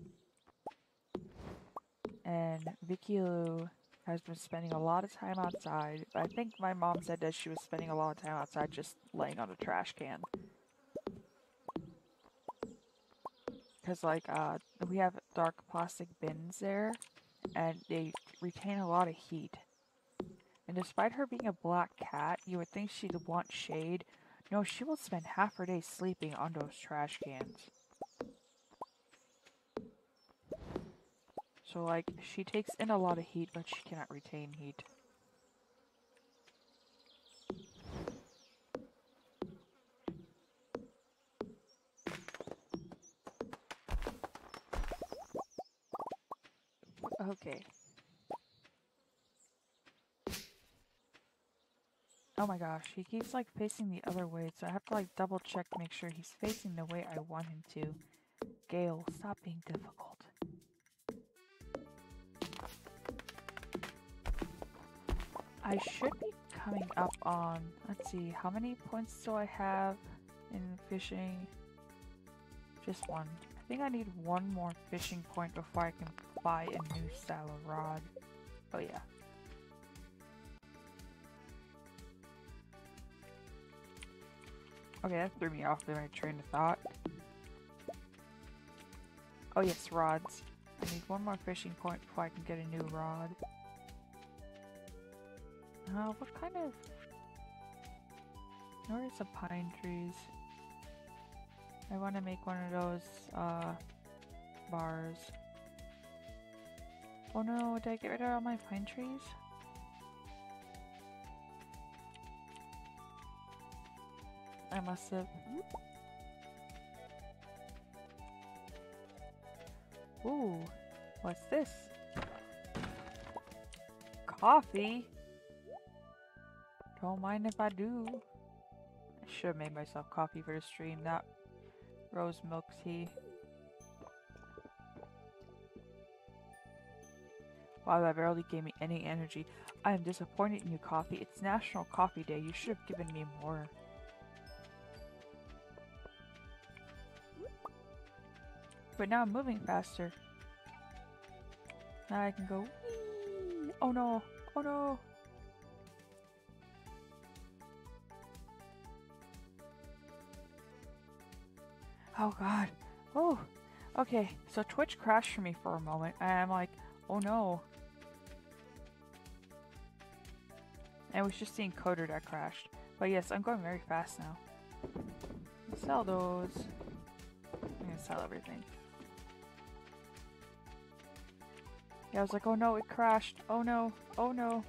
And Vicky Lou has been spending a lot of time outside. I think my mom said that she was spending a lot of time outside just laying on a trash can. Because, like, we have dark plastic bins there, and they retain a lot of heat. And despite her being a black cat, you would think she'd want shade. No, she will spend half her day sleeping on those trash cans. So, like, she takes in a lot of heat, but she cannot retain heat. Okay. Oh my gosh, he keeps like facing the other way, so I have to like double check to make sure he's facing the way I want him to. Gale, stop being difficult. I should be coming up on, let's see, how many points do I have in fishing? Just one. I think I need one more fishing point before I can buy a new style of rod. Oh yeah. Okay, that threw me off in my train of thought. Oh yes, rods. I need one more fishing point before I can get a new rod. What kind of... Where are some pine trees? I want to make one of those, bars. Oh no, did I get rid of all my pine trees? I must have. Ooh, what's this? Coffee? Don't mind if I do. I should have made myself coffee for the stream, not rose milk tea. Wow, that barely gave me any energy. I am disappointed in you, Coffee. It's National Coffee Day. You should have given me more. But now I'm moving faster. Now I can go. Whee! Oh no! Oh no! Oh god. Oh! Okay, so Twitch crashed for me for a moment, and I'm like, oh no. And it was just the encoder that crashed. But yes, I'm going very fast now. Sell those. I'm gonna sell everything. Yeah, I was like, oh no, it crashed. Oh no. Oh no.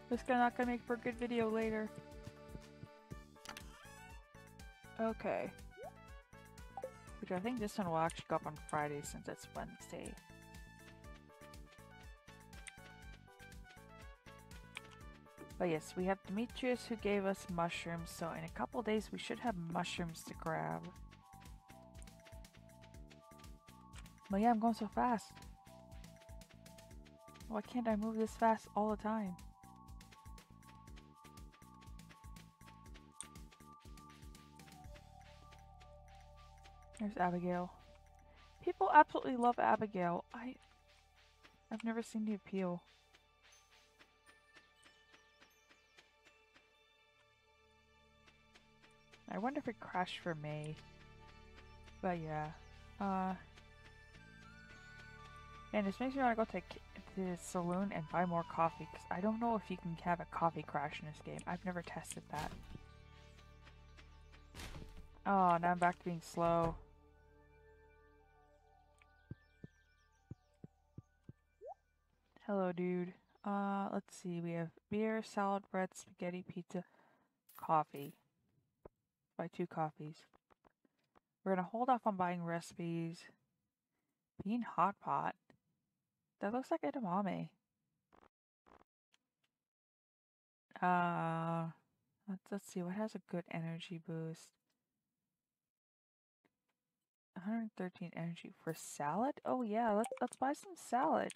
This is not gonna make for a good video later. Okay. Which I think this one will actually go up on Friday since it's Wednesday. But yes, we have Demetrius who gave us mushrooms, so in a couple days we should have mushrooms to grab. But yeah, I'm going so fast. Why can't I move this fast all the time? There's Abigail. People absolutely love Abigail. I've never seen the appeal. I wonder if it crashed for May. But yeah. And this makes me want to go to the saloon and buy more coffee, because I don't know if you can have a coffee crash in this game. I've never tested that. Oh, now I'm back to being slow. Hello, dude. Let's see. We have beer, salad, bread, spaghetti, pizza, coffee. Buy 2 coffees. We're gonna hold off on buying recipes. Bean hot pot. That looks like edamame. Let's see. What has a good energy boost? 113 energy for salad? Oh yeah, let's buy some salad.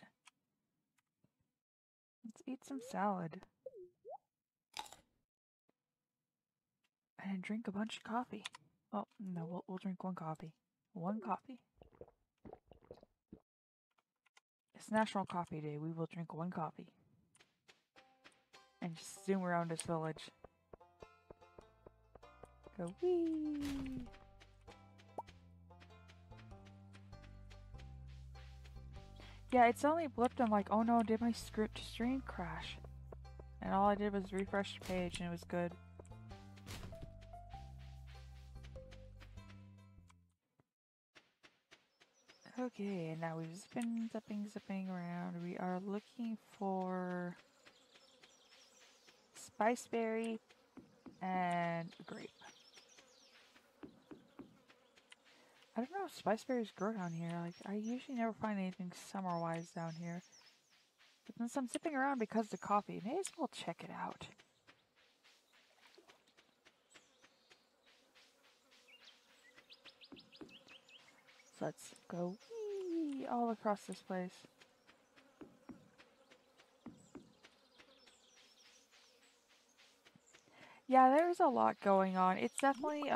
Let's eat some salad. And drink a bunch of coffee. Oh, no, we'll drink 1 coffee. 1 coffee. It's National Coffee Day. We will drink one coffee. And just zoom around this village. Go wee! Yeah, it's only blipped. I'm like, oh no, did my stream crash? And all I did was refresh the page and it was good. Okay, now we've been zipping around. We are looking for spiceberry and grape. I don't know if spiceberries grow down here. Like, I usually never find anything summer-wise down here. But since I'm zipping around because of the coffee, may as well check it out. So let's go wee all across this place. Yeah, there's a lot going on. It's definitely,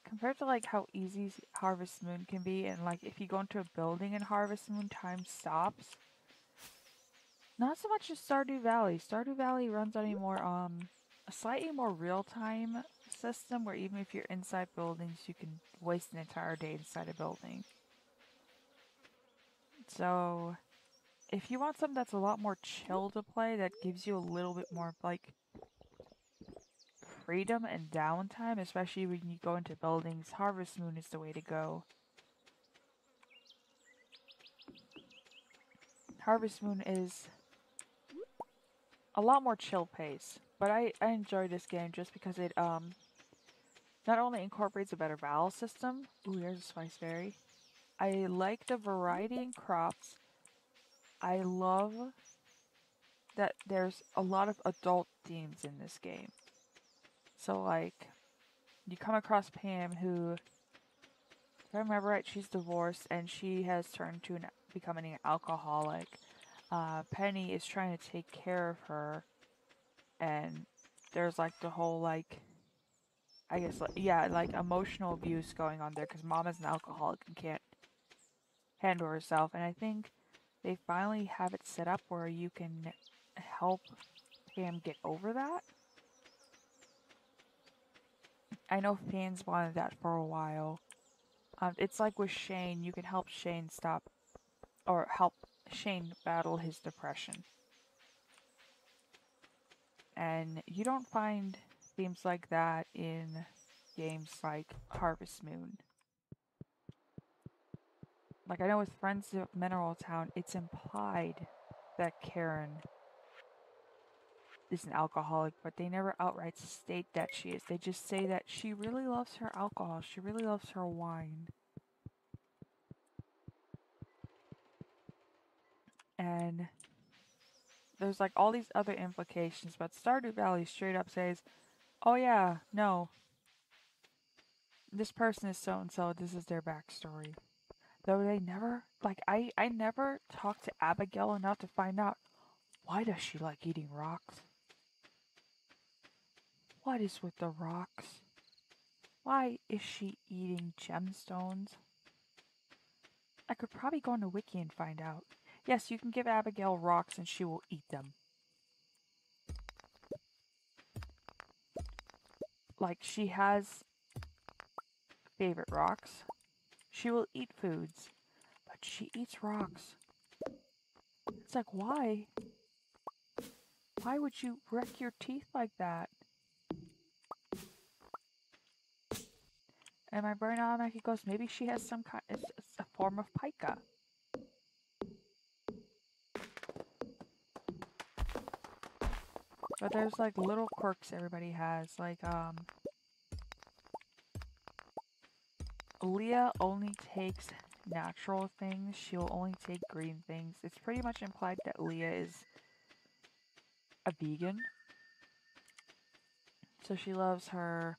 compared to like how easy Harvest Moon can be, and like if you go into a building in Harvest Moon, time stops. Not so much as Stardew Valley. Stardew Valley runs on a slightly more real-time system where even if you're inside buildings, you can waste an entire day inside a building. So, if you want something that's a lot more chill to play, that gives you a little bit more like freedom and downtime, especially when you go into buildings, Harvest Moon is the way to go. Harvest Moon is a lot more chill pace, but I enjoy this game just because it not only incorporates a better battle system. Ooh, there's a spiceberry. I like the variety in crops. I love that there's a lot of adult themes in this game. So like, you come across Pam who, if I remember right, she's divorced and she has turned to becoming an alcoholic. Penny is trying to take care of her, and there's like the whole like, I guess, like, yeah, like emotional abuse going on there because mom is an alcoholic and can't handle herself. And I think they finally have it set up where you can help Pam get over that. I know fans wanted that for a while. It's like with Shane, you can help Shane stop, or help Shane battle his depression. And you don't find themes like that in games like Harvest Moon. Like, I know with Friends of Mineral Town, it's implied that Karen is an alcoholic, but they never outright state that she is. They just say that she really loves her alcohol. She really loves her wine. And there's like all these other implications, but Stardew Valley straight up says, oh yeah, no, this person is so-and-so, this is their backstory. Though they never, like, I never talked to Abigail enough to find out, why does she like eating rocks? What is with the rocks? Why is she eating gemstones? I could probably go on the wiki and find out. Yes, you can give Abigail rocks and she will eat them. Like, she has favorite rocks. She will eat foods, but she eats rocks. It's like, why? Why would you wreck your teeth like that? And my brain automatically goes, maybe she has some kind, it's a form of pica. But there's like little quirks everybody has, like Leah only takes natural things. She'll only take green things. It's pretty much implied that Leah is a vegan. So she loves her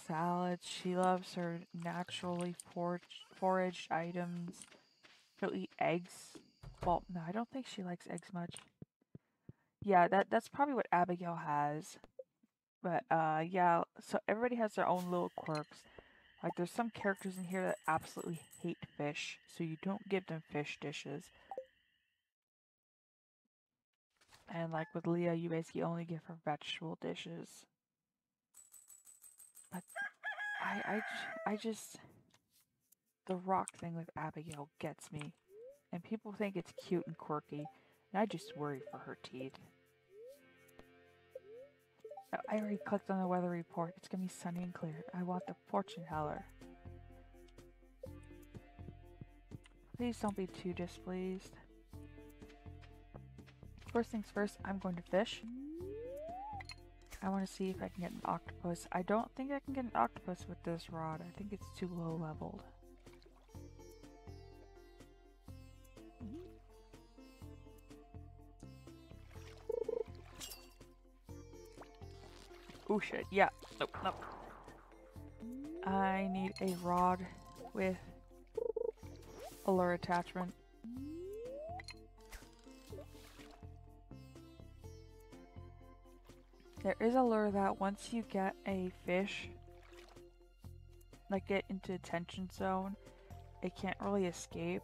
salads. She loves her naturally foraged items. She'll eat eggs. Well, no, I don't think she likes eggs much. Yeah, that's probably what Abigail has. But yeah, so everybody has their own little quirks. Like, there's some characters in here that absolutely hate fish, so you don't give them fish dishes. And like with Leah, you basically only give her vegetable dishes. But I just, the rock thing with Abigail gets me. And people think it's cute and quirky, and I just worry for her teeth. I already clicked on the weather report. It's gonna be sunny and clear. I want the fortune teller. Please don't be too displeased. First things first, I'm going to fish. I want to see if I can get an octopus. I don't think I can get an octopus with this rod. I think it's too low leveled. Oh shit, yeah. Nope, nope. I need a rod with a lure attachment. There is a lure that once you get a fish, like get into detention zone, it can't really escape.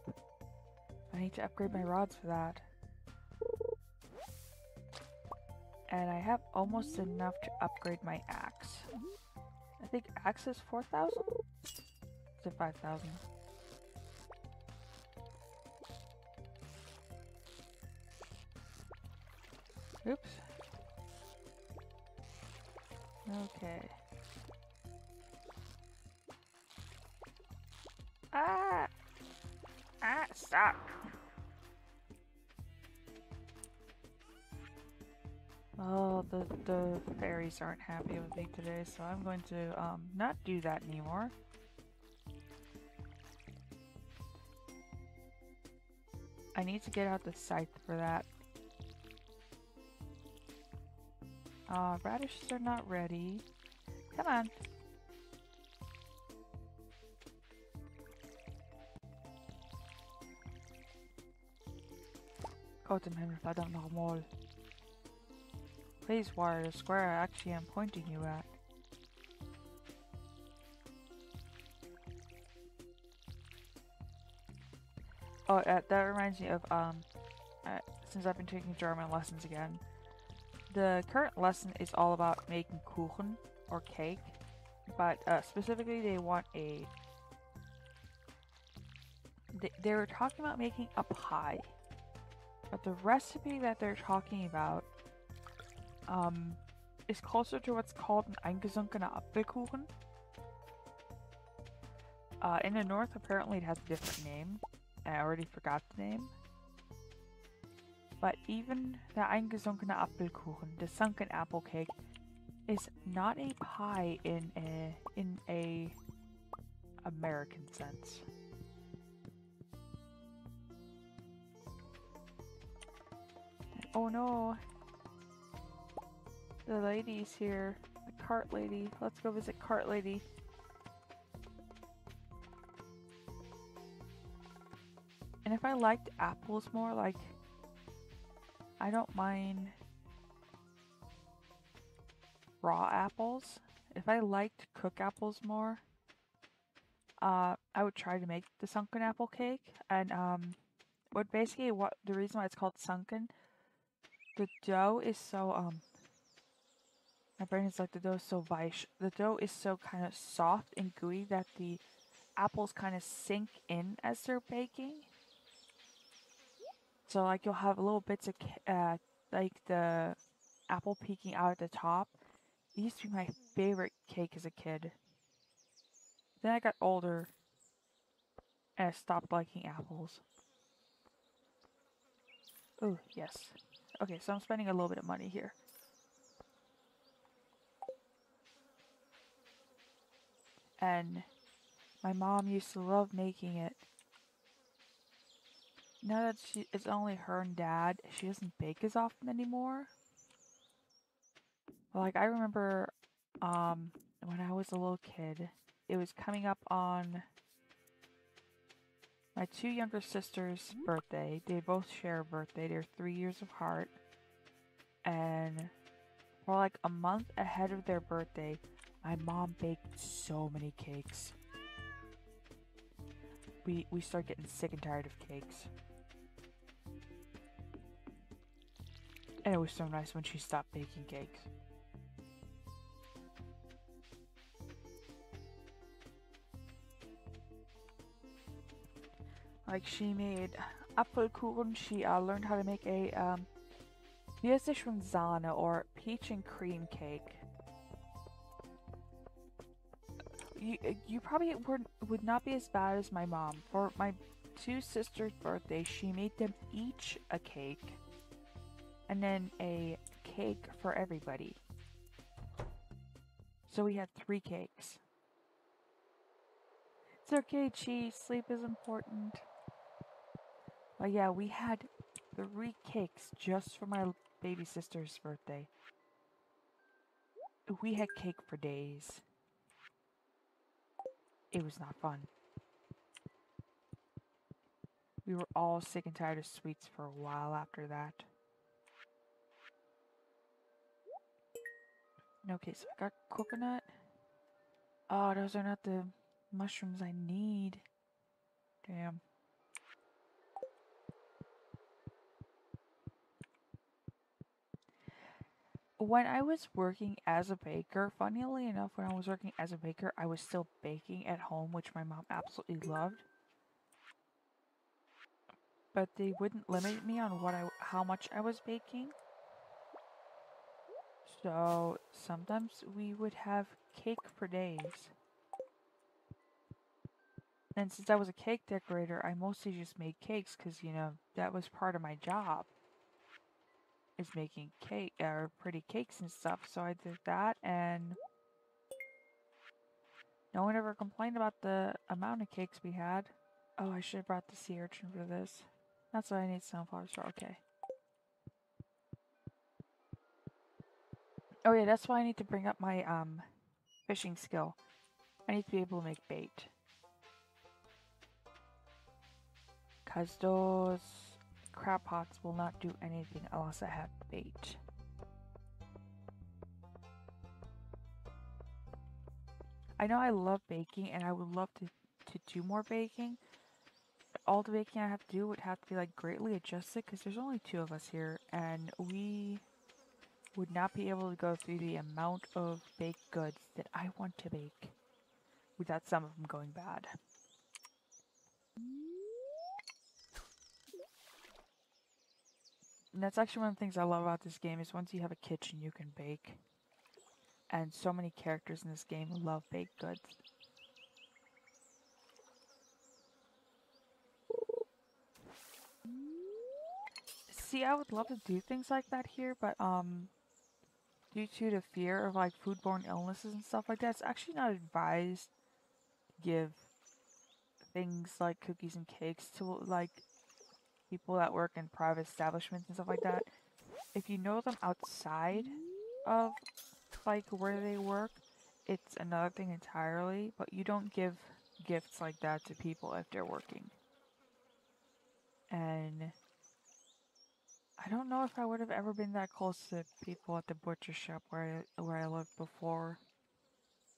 I need to upgrade my rods for that. And I have almost enough to upgrade my axe. I think axe is 4,000? Is it 5,000? Oops. Okay. Ah! Ah, stop! Oh, the fairies aren't happy with me today, so I'm going to not do that anymore. I need to get out the scythe for that. Radishes are not ready. Come on. Go to him if I don't know more. Please wire the square I actually am pointing you at. Oh, that reminds me of, since I've been taking German lessons again, the current lesson is all about making Kuchen, or cake, but specifically they want a... They were talking about making a pie, but the recipe that they're talking about is closer to what's called an eingesunkener Apfelkuchen. In the north, apparently it has a different name. I already forgot the name. But even the eingesunkene Apfelkuchen, the sunken apple cake, is not a pie in a American sense. Oh no! The lady's here. The cart lady. Let's go visit cart lady. And if I liked apples more, like, I don't mind raw apples. If I liked cook apples more, I would try to make the sunken apple cake. And the reason why it's called sunken, the dough is so my brain is like, the dough is so weich. The dough is so kind of soft and gooey that the apples kind of sink in as they're baking. So like you'll have little bits of like the apple peeking out at the top. It used to be my favorite cake as a kid. Then I got older and I stopped liking apples. Oh, yes. Okay, so I'm spending a little bit of money here. And my mom used to love making it. Now that it's only her and dad, she doesn't bake as often anymore. Like, I remember when I was a little kid, it was coming up on my two younger sisters' birthday. They both share a birthday. They're 3 years apart. And for like a month ahead of their birthday, my mom baked so many cakes. we start getting sick and tired of cakes. And it was so nice when she stopped baking cakes. Like she made Apfelkuchen. She learned how to make a Sahne or peach and cream cake. You probably would not be as bad as my mom. For my two sisters' birthdays, she made them each a cake. And then a cake for everybody. So we had 3 cakes. It's okay, Chi. Sleep is important. But yeah, we had 3 cakes just for my baby sister's birthday. We had cake for days. It was not fun. We were all sick and tired of sweets for a while after that. Okay, so I got coconut. Oh, those are not the mushrooms I need. Damn. When I was working as a baker, funnily enough, when I was working as a baker, I was still baking at home, which my mom absolutely loved. But they wouldn't limit me on how much I was baking. So sometimes we would have cake for days. And since I was a cake decorator, I mostly just made cakes because, you know, that was part of my job. Is making cake or pretty cakes and stuff. So I did that, and no one ever complained about the amount of cakes we had. Oh, I should have brought the sea urchin for this. That's what I need sunflowers for. Okay. Oh yeah, that's why I need to bring up my fishing skill. I need to be able to make bait. Cause those crab pots will not do anything unless I have bait. I know I love baking and I would love to do more baking. All the baking I have to do would have to be like greatly adjusted because there's only 2 of us here and we would not be able to go through the amount of baked goods that I want to bake without some of them going bad. And that's actually one of the things I love about this game is once you have a kitchen you can bake. And so many characters in this game love baked goods. See, I would love to do things like that here, but due to the fear of like foodborne illnesses and stuff like that, it's actually not advised to give things like cookies and cakes to like people that work in private establishments and stuff like that. If you know them outside of like where they work, it's another thing entirely, but you don't give gifts like that to people if they're working. And I don't know if I would have ever been that close to people at the butcher shop where I lived before.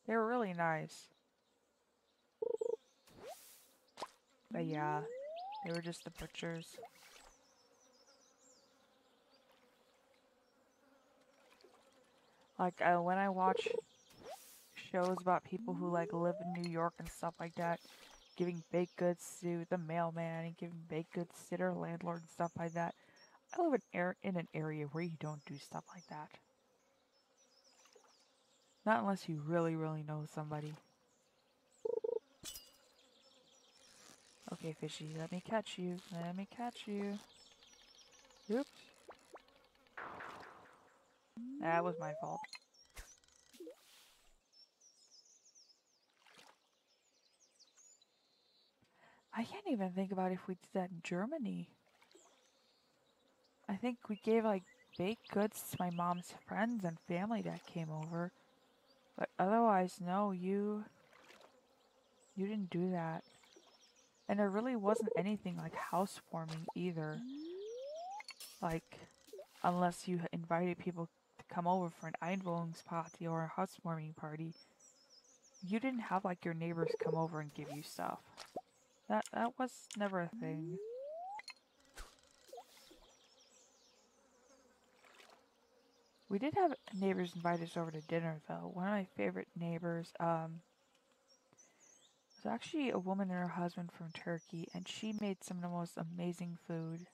They were really nice. But yeah, they were just the butchers. Like when I watch shows about people who like live in New York and stuff like that, giving baked goods to the mailman and giving baked goods to their landlord and stuff like that. I live in an area where you don't do stuff like that. Not unless you really, really know somebody. Okay, fishy, let me catch you. Let me catch you. Oops. That was my fault. I can't even think about if we did that in Germany. I think we gave like baked goods to my mom's friends and family that came over. But otherwise, no, you didn't do that. And there really wasn't anything like housewarming either. Like, unless you invited people to come over for an Einwohnungsparty or a housewarming party. You didn't have like your neighbors come over and give you stuff. That was never a thing. We did have neighbors invite us over to dinner though. One of my favorite neighbors was actually a woman and her husband from Turkey, and she made some of the most amazing food.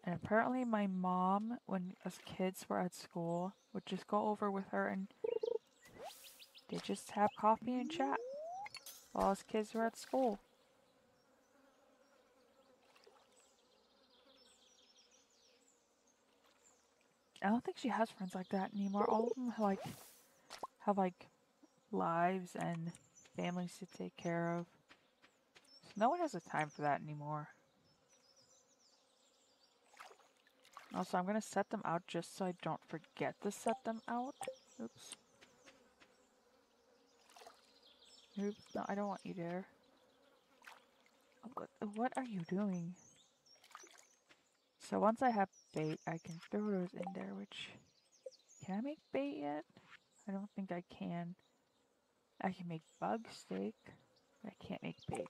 And apparently my mom, when us kids were at school, would just go over with her and they just have coffee and chat while us kids were at school. I don't think she has friends like that anymore. All of them have like lives and families to take care of. So no one has the time for that anymore. Also, I'm gonna set them out just so I don't forget to set them out. Oops. Oops. No, I don't want you there. What are you doing? So once I have bait, I can throw those in there, which... Can I make bait yet? I don't think I can. I can make bug steak, but I can't make bait.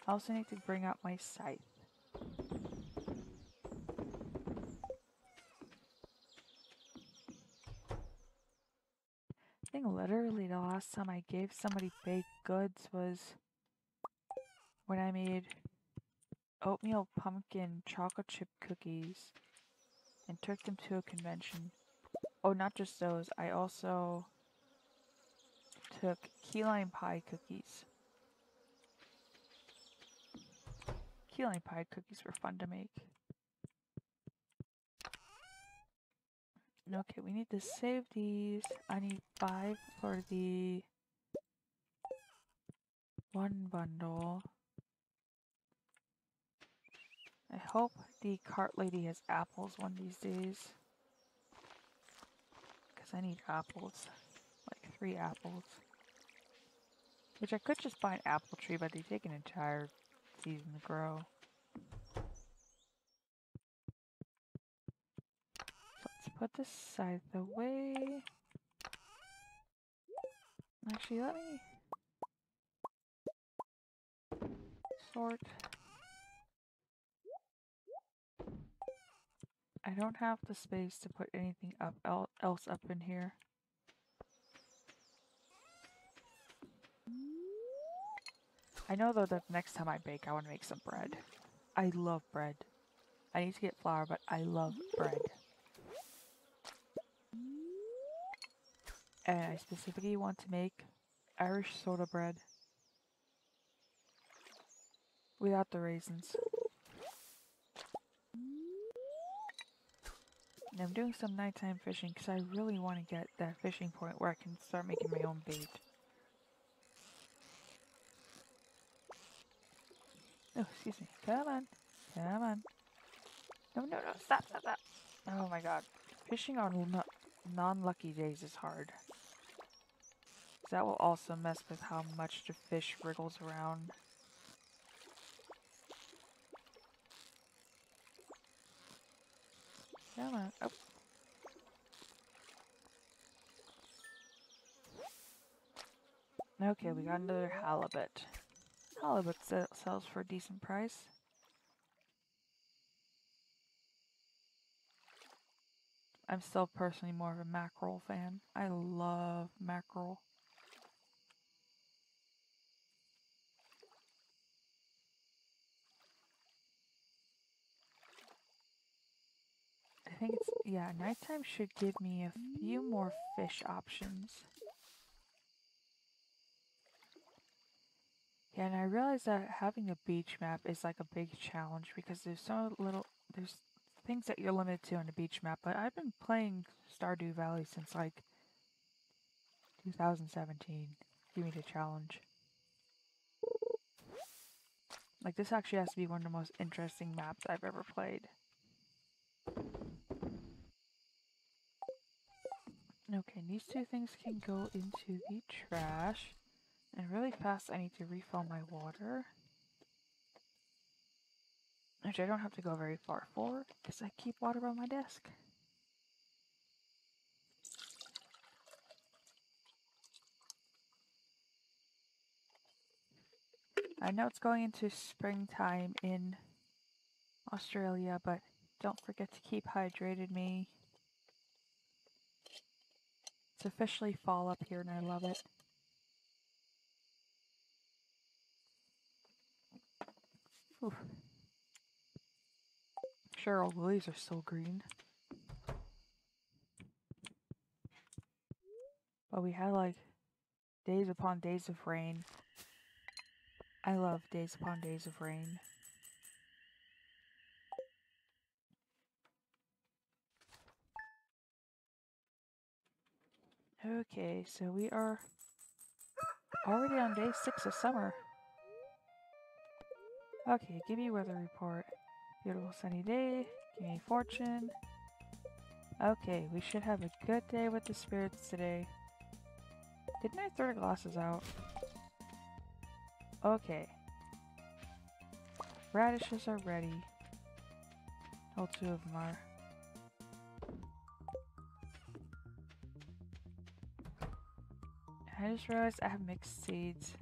I also need to bring out my scythe. I think literally the last time I gave somebody baked goods was when I made oatmeal pumpkin chocolate chip cookies and took them to a convention. Oh, not just those, I also took key lime pie cookies. Key lime pie cookies were fun to make. Okay, we need to save these. I need 5 for the one bundle. I hope the cart lady has apples one of these days. Because I need apples. Like 3 apples. Which I could just buy an apple tree, but they take an entire season to grow. Let's put this scythe away. Actually, let me sort. I don't have the space to put anything else up in here. I know though that next time I bake, I want to make some bread. I love bread. I need to get flour, but I love bread. And I specifically want to make Irish soda bread. Without the raisins. And I'm doing some nighttime fishing because I really want to get that fishing point where I can start making my own bait. Oh, excuse me. Come on. Come on. No, no, no. Stop, stop, stop. Oh my god. Fishing on non-lucky days is hard. That will also mess with how much the fish wriggles around. Come on. Oh. Okay, we got another halibut. Halibut sells for a decent price. I'm still personally more of a mackerel fan. I love mackerel. I think it's, yeah, nighttime should give me a few more fish options. Yeah, and I realize that having a beach map is like a big challenge because there's things that you're limited to on the beach map, but I've been playing Stardew Valley since like 2017. Give me the challenge. Like, this actually has to be one of the most interesting maps I've ever played. Okay, these 2 things can go into the trash. And really fast, I need to refill my water. Which I don't have to go very far for, because I keep water on my desk. I know it's going into springtime in Australia, but don't forget to keep hydrated, me. It's officially fall up here and I love it. Oof. Sure, all the leaves are still green. But we had like days upon days of rain. I love days upon days of rain. Okay, so we are already on day 6 of summer. Okay, give me weather report. Beautiful sunny day. Give me fortune. Okay, we should have a good day with the spirits today. Didn't I throw the glasses out? Okay. Radishes are ready. All 2 of them are. I just realized I have mixed seeds.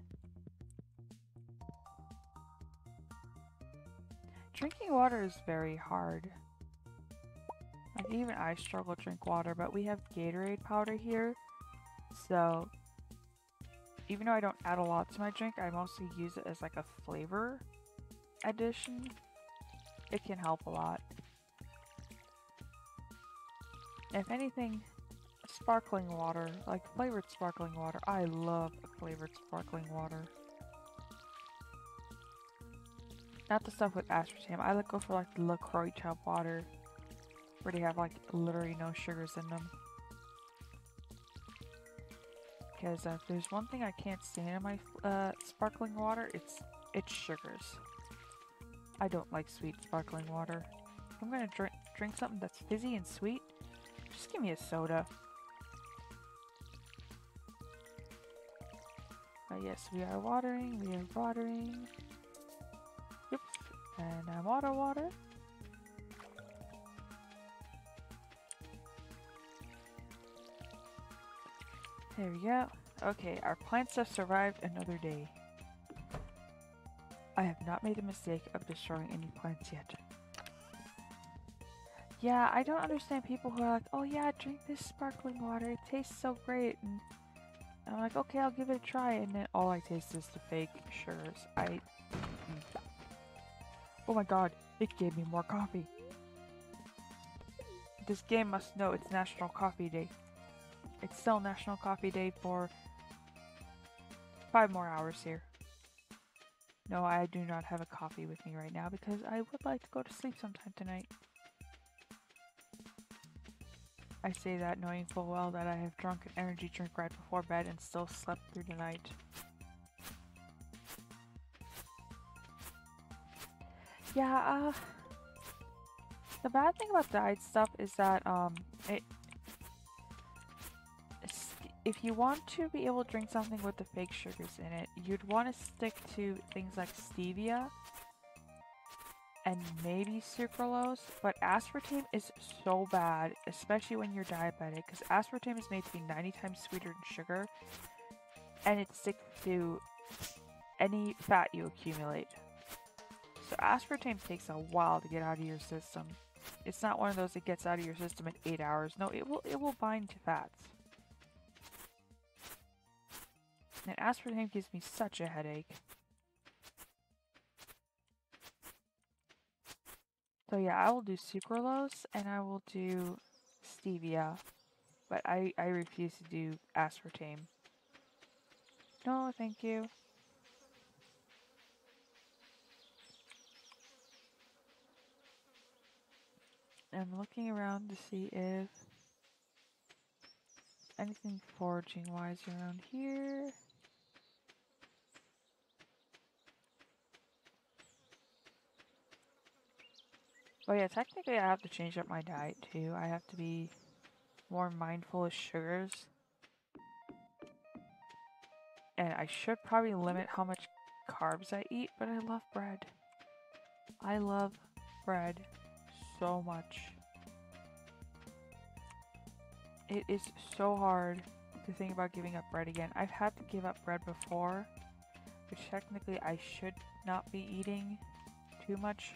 Drinking water is very hard. Like, even I struggle to drink water, but we have Gatorade powder here. So, even though I don't add a lot to my drink, I mostly use it as like a flavor addition. It can help a lot. If anything, sparkling water, like flavored sparkling water. I love flavored sparkling water. Not the stuff with aspartame. I go for like the LaCroix tub water, where they have like literally no sugars in them. Because if there's one thing I can't stand in my sparkling water, it's sugars. I don't like sweet sparkling water. If I'm gonna drink something that's fizzy and sweet, just give me a soda. Yes, we are watering. We are watering. Oops. And I'm water. There we go. Okay, our plants have survived another day. I have not made the mistake of destroying any plants yet. Yeah, I don't understand people who are like, oh yeah, drink this sparkling water. It tastes so great. And I'm like, okay, I'll give it a try. And then all I taste is the fake sugars. Oh my god, it gave me more coffee. This game must know it's National Coffee Day. It's still National Coffee Day for 5 more hours here. No, I do not have a coffee with me right now because I would like to go to sleep sometime tonight. I say that knowing full well that I have drunk an energy drink right before bed and still slept through the night. Yeah, the bad thing about diet stuff is that, if you want to be able to drink something with the fake sugars in it, you'd want to stick to things like stevia and maybe sucralose, but aspartame is so bad, especially when you're diabetic, because aspartame is made to be 90 times sweeter than sugar, and it sticks to any fat you accumulate. So aspartame takes a while to get out of your system. It's not one of those that gets out of your system in 8 hours. No, it will bind to fats. And aspartame gives me such a headache. So yeah, I will do sucralose and I will do stevia. But I refuse to do aspartame. No, thank you. I'm looking around to see if anything foraging wise around here. Oh yeah, technically I have to change up my diet too. I have to be more mindful of sugars. And I should probably limit how much carbs I eat, but I love bread. I love bread so much. It is so hard to think about giving up bread again. I've had to give up bread before, which technically I should not be eating too much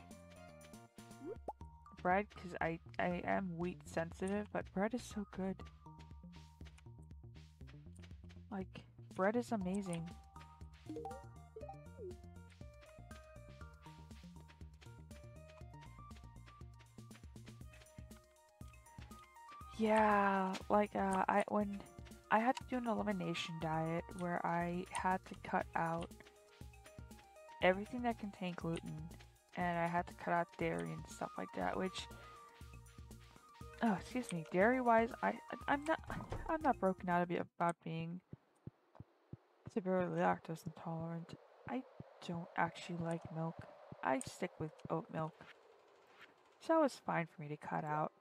bread because I am wheat sensitive, but bread is so good. Like, bread is amazing. Yeah, like when I had to do an elimination diet where I had to cut out everything that contained gluten, and I had to cut out dairy and stuff like that, which, oh, excuse me, dairy-wise, I'm not broken out about being severely lactose intolerant. I don't actually like milk. I stick with oat milk. So it's fine for me to cut out.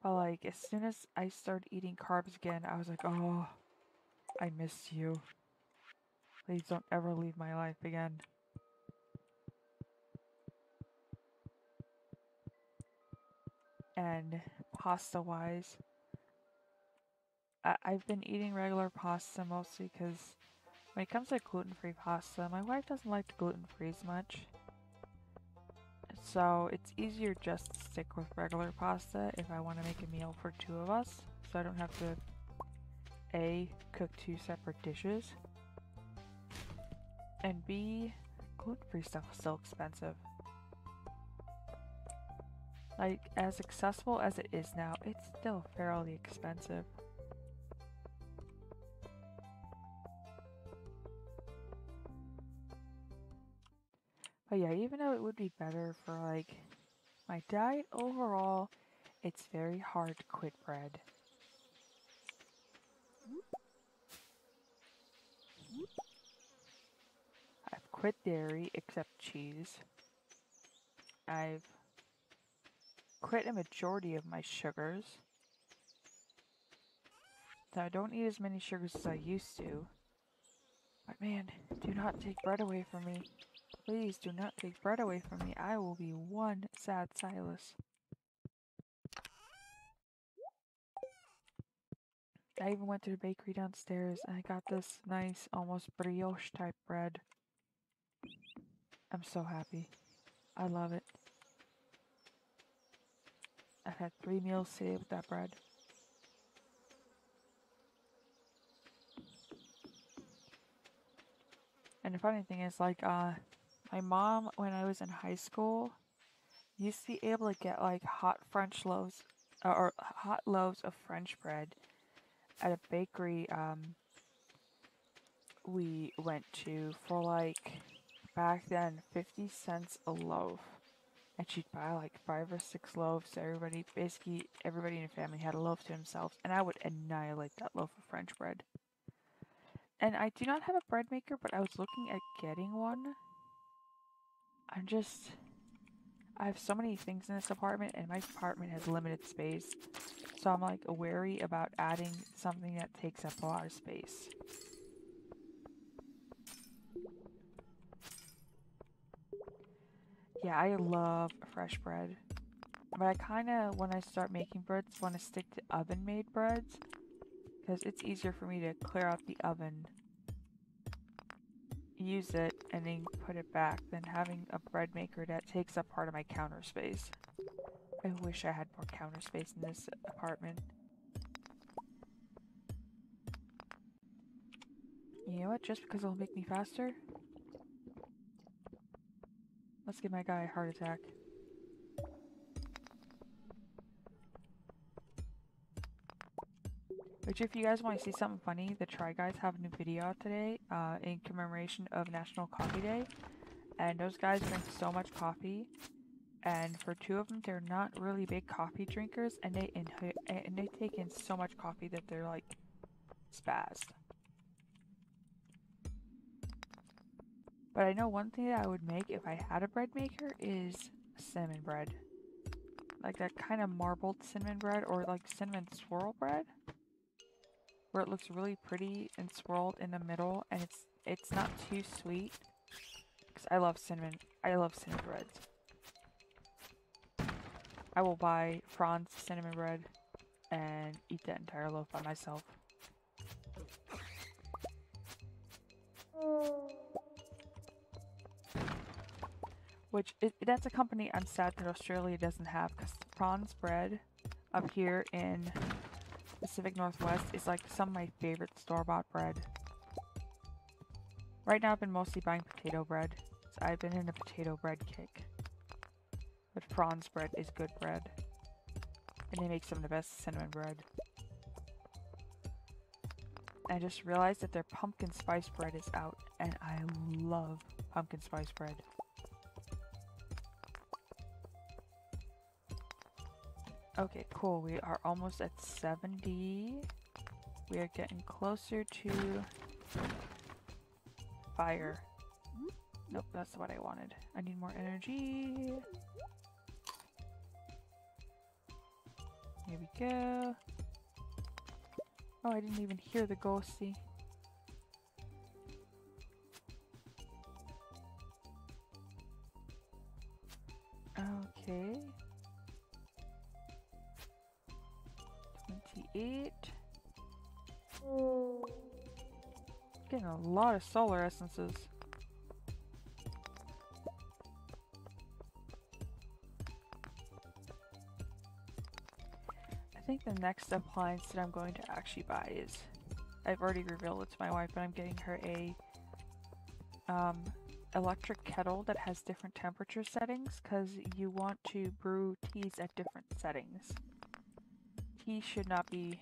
But like, as soon as I started eating carbs again, I was like, oh, I miss you. Please don't ever leave my life again. And pasta-wise, I've been eating regular pasta mostly because when it comes to gluten-free pasta, my wife doesn't like gluten-free as much. So it's easier just to stick with regular pasta if I want to make a meal for 2 of us. So I don't have to A, cook 2 separate dishes, and B, gluten-free stuff is still expensive. Like, as accessible as it is now, it's still fairly expensive. But yeah, even though it would be better for like my diet overall, it's very hard to quit bread. I've quit dairy except cheese. I've quit a majority of my sugars. So I don't eat as many sugars as I used to. But man, do not take bread away from me. Please do not take bread away from me. I will be one sad Silas. I even went to the bakery downstairs and I got this nice, almost brioche type bread. I'm so happy. I love it. I've had 3 meals today with that bread. And the funny thing is, like, my mom, when I was in high school, used to be able to get, like, hot French loaves, or hot loaves of French bread at a bakery, we went to for, like, back then, 50 cents a loaf. And she'd buy, like, 5 or 6 loaves, so basically, everybody in the family had a loaf to themselves, and I would annihilate that loaf of French bread. And I do not have a bread maker, but I was looking at getting one. I have so many things in this apartment, and my apartment has limited space. So I'm like wary about adding something that takes up a lot of space. Yeah, I love fresh bread. But I kind of, when I start making breads, want to stick to oven-made breads. Because it's easier for me to clear out the oven, use it, and then put it back than having a bread maker that takes up part of my counter space. I wish I had more counter space in this apartment. You know what? Just because it'll make me faster? Let's give my guy a heart attack. Which, if you guys want to see something funny, the Try Guys have a new video out today in commemoration of National Coffee Day. And those guys drink so much coffee. And for 2 of them, they're not really big coffee drinkers. And they take in so much coffee that they're like spazzed. But I know one thing that I would make if I had a bread maker is cinnamon bread. Like that kind of marbled cinnamon bread, or like cinnamon swirl bread, where it looks really pretty and swirled in the middle, and it's not too sweet. Because I love cinnamon breads. I will buy Franz cinnamon bread and eat that entire loaf by myself. Which, that's a company I'm sad that Australia doesn't have, because prawns bread up here in Pacific Northwest is like some of my favorite store-bought bread. Right now I've been mostly buying potato bread, so I've been in a potato bread kick. But prawns bread is good bread. And they make some of the best cinnamon bread. I just realized that their pumpkin spice bread is out, and I love pumpkin spice bread. Okay, cool. We are almost at 70. We are getting closer to fire. Nope, that's what I wanted. I need more energy. Here we go. Oh, I didn't even hear the ghosty. Okay. 28. Getting a lot of solar essences. I think the next appliance that I'm going to actually buy is, I've already revealed it to my wife, but I'm getting her a electric kettle that has different temperature settings, because you want to brew teas at different settings. Tea should not be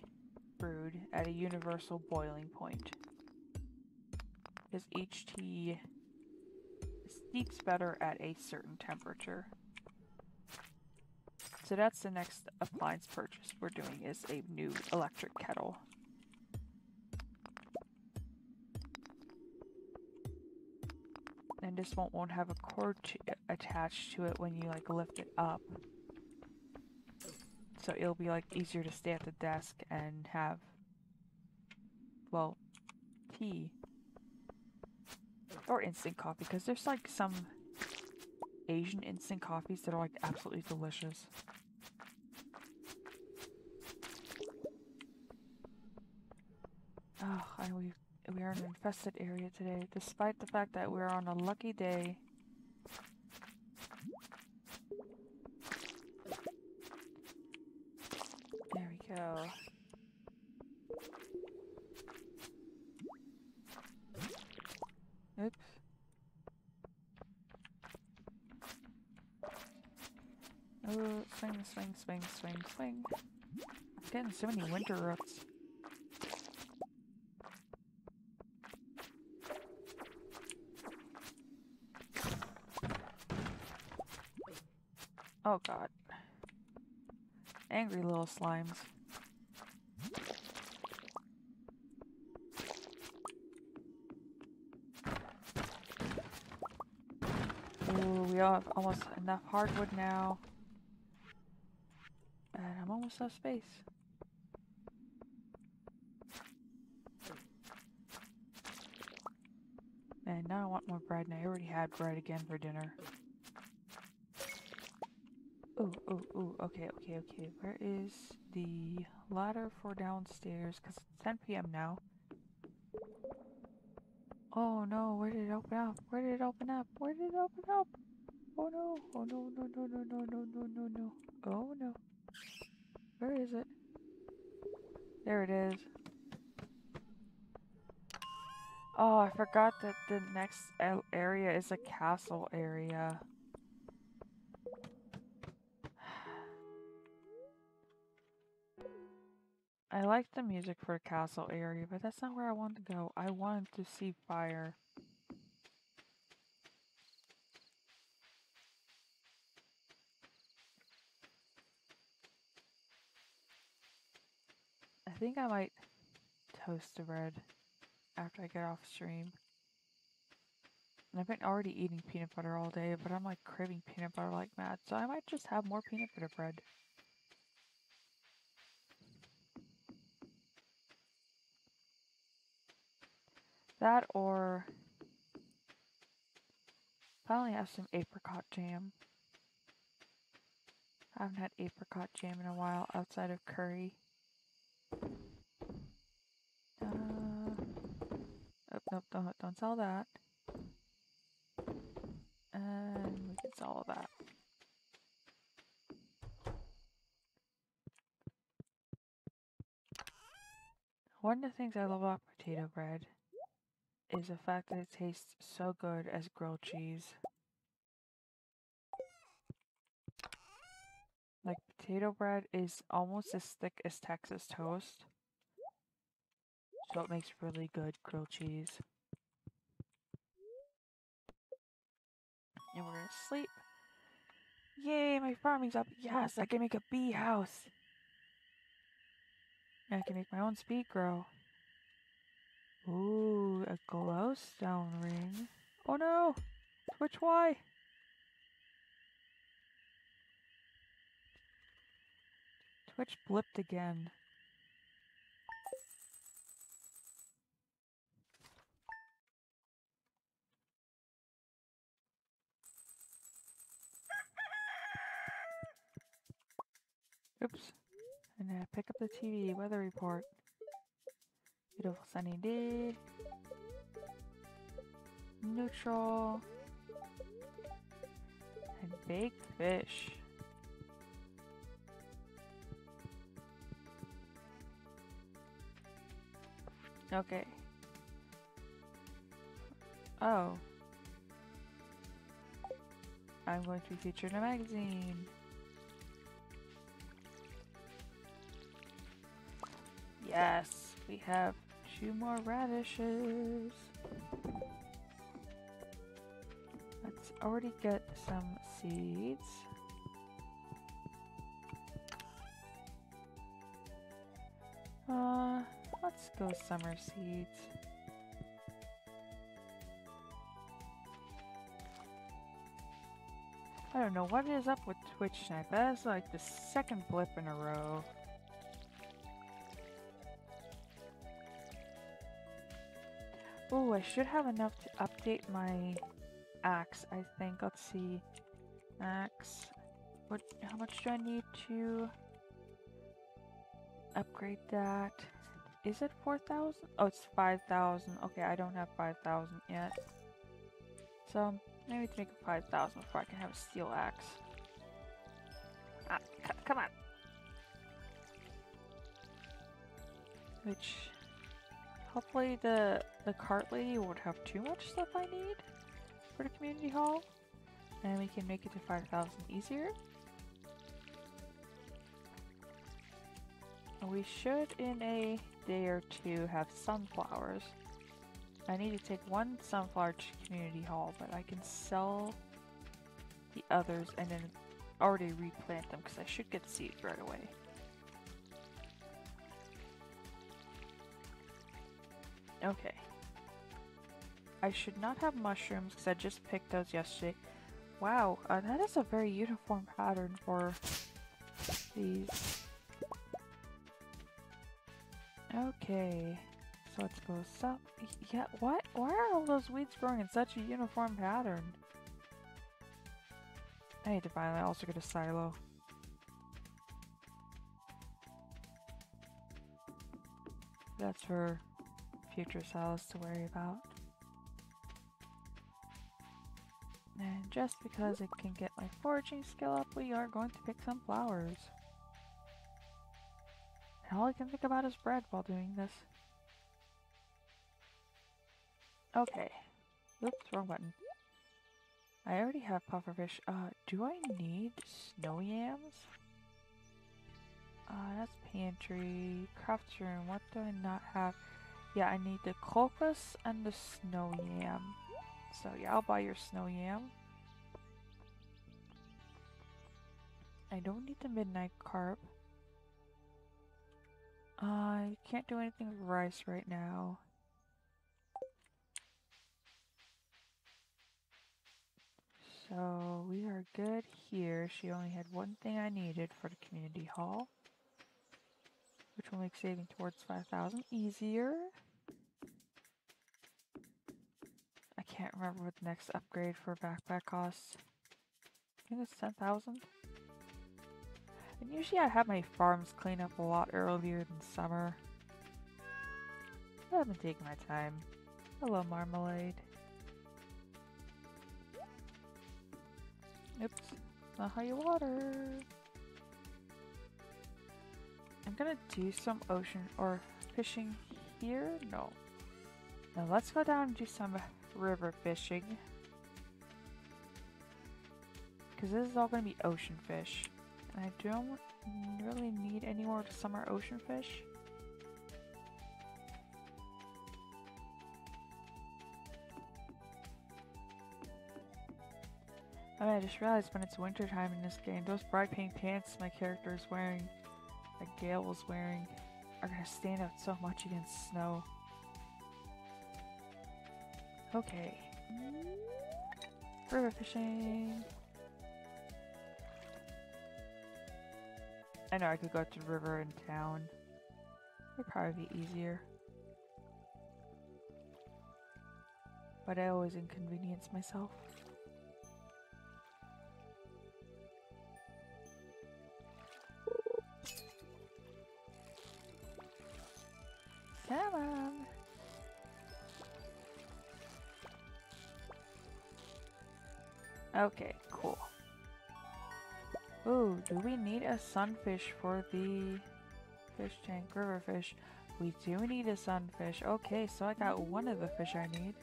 brewed at a universal boiling point, because each tea steeps better at a certain temperature. So that's the next appliance purchase we're doing, is a new electric kettle. And this won't have a cord attached to it when you like lift it up. So it'll be like easier to stay at the desk and have, well, tea. Or instant coffee, because there's like some Asian instant coffees that are like absolutely delicious. Oh, and we are in an infested area today, despite the fact that we're on a lucky day. There we go. Oops. Oh, swing, swing, swing, swing, swing. I'm getting so many winter roots. Oh god. Angry little slimes. Ooh, we all have almost enough hardwood now. And I'm almost out of space. And now I want more bread, and I already had bread again for dinner. Ooh, ooh, ooh, okay, okay, okay. Where is the ladder for downstairs? Because it's 10 p.m. now. Oh no, where did it open up? Where did it open up? Where did it open up? Oh no, oh no, no, no, no, no, no, no, no, no. Oh no. Where is it? There it is. Oh, I forgot that the next area is a castle area. I like the music for a castle area, but that's not where I want to go. I wanted to see fire. I think I might toast the bread after I get off stream. And I've been already eating peanut butter all day, but I'm like craving peanut butter like mad, so I might just have more peanut butter bread. That, or finally have some apricot jam. I haven't had apricot jam in a while outside of curry. Oh, Nope, don't sell that. And we can sell all that. One of the things I love about potato bread is the fact that it tastes so good as grilled cheese. Like, potato bread is almost as thick as Texas toast, so it makes really good grilled cheese. And we're gonna sleep. Yay, my farming's up. Yes, I can make a bee house. And I can make my own speed grow. Ooh, a glowstone ring. Oh no! Twitch, why? Twitch blipped again. Oops. And then pick up the TV weather report. Beautiful sunny day. Neutral. And baked fish. Okay. Oh. I'm going to be featured in a magazine. Yes, we have 2 more radishes. Let's already get some seeds. Let's go summer seeds. I don't know what is up with Twitch tonight. That is like the 2nd blip in a row. Oh, I should have enough to update my axe, I think. Let's see. Axe. How much do I need to upgrade that? Is it 4,000? Oh, it's 5,000. Okay, I don't have 5,000 yet. So, maybe to make it 5,000 before I can have a steel axe. Ah, come on! Which, hopefully the cart lady won't have too much stuff I need for the community hall. And we can make it to 5,000 easier. We should, in a day or 2, have sunflowers. I need to take 1 sunflower to community hall, but I can sell the others and then already replant them because I should get seeds right away. Okay. I should not have mushrooms because I just picked those yesterday. Wow, that is a very uniform pattern for these. Okay, so let's go south. Yeah, what? Why are all those weeds growing in such a uniform pattern? I need to finally also get a silo. That's for future silos to worry about. And just because it can get my foraging skill up, we are going to pick some flowers. And all I can think about is bread while doing this. Okay. Oops, wrong button. I already have pufferfish. Do I need snow yams? That's pantry. Craft room. What do I not have? Yeah, I need the crocus and the snow yam. So yeah, I'll buy your snow yam. I don't need the midnight carp. I can't do anything with rice right now. So we are good here. She only had 1 thing I needed for the community hall, which will make saving towards 5,000 easier. I can't remember what the next upgrade for backpack costs. I think it's 10,000. And usually I have my farms clean up a lot earlier than summer. But I've been taking my time. Hello, Marmalade. Oops, not how you water. I'm gonna do some ocean or fishing here. No. Now let's go down and do some river fishing. Because this is all gonna be ocean fish. And I don't really need any more summer ocean fish. Oh, I just realized when it's winter time in this game, those bright pink pants my character is wearing, that Gale was wearing, are gonna stand out so much against snow. Okay. River fishing. I know I could go to the river in town. It'd probably be easier. But I always inconvenience myself. Come on. Okay, cool. Ooh, do we need a sunfish for the fish tank river fish? We do need a sunfish. Okay, so I got one of the fish I need.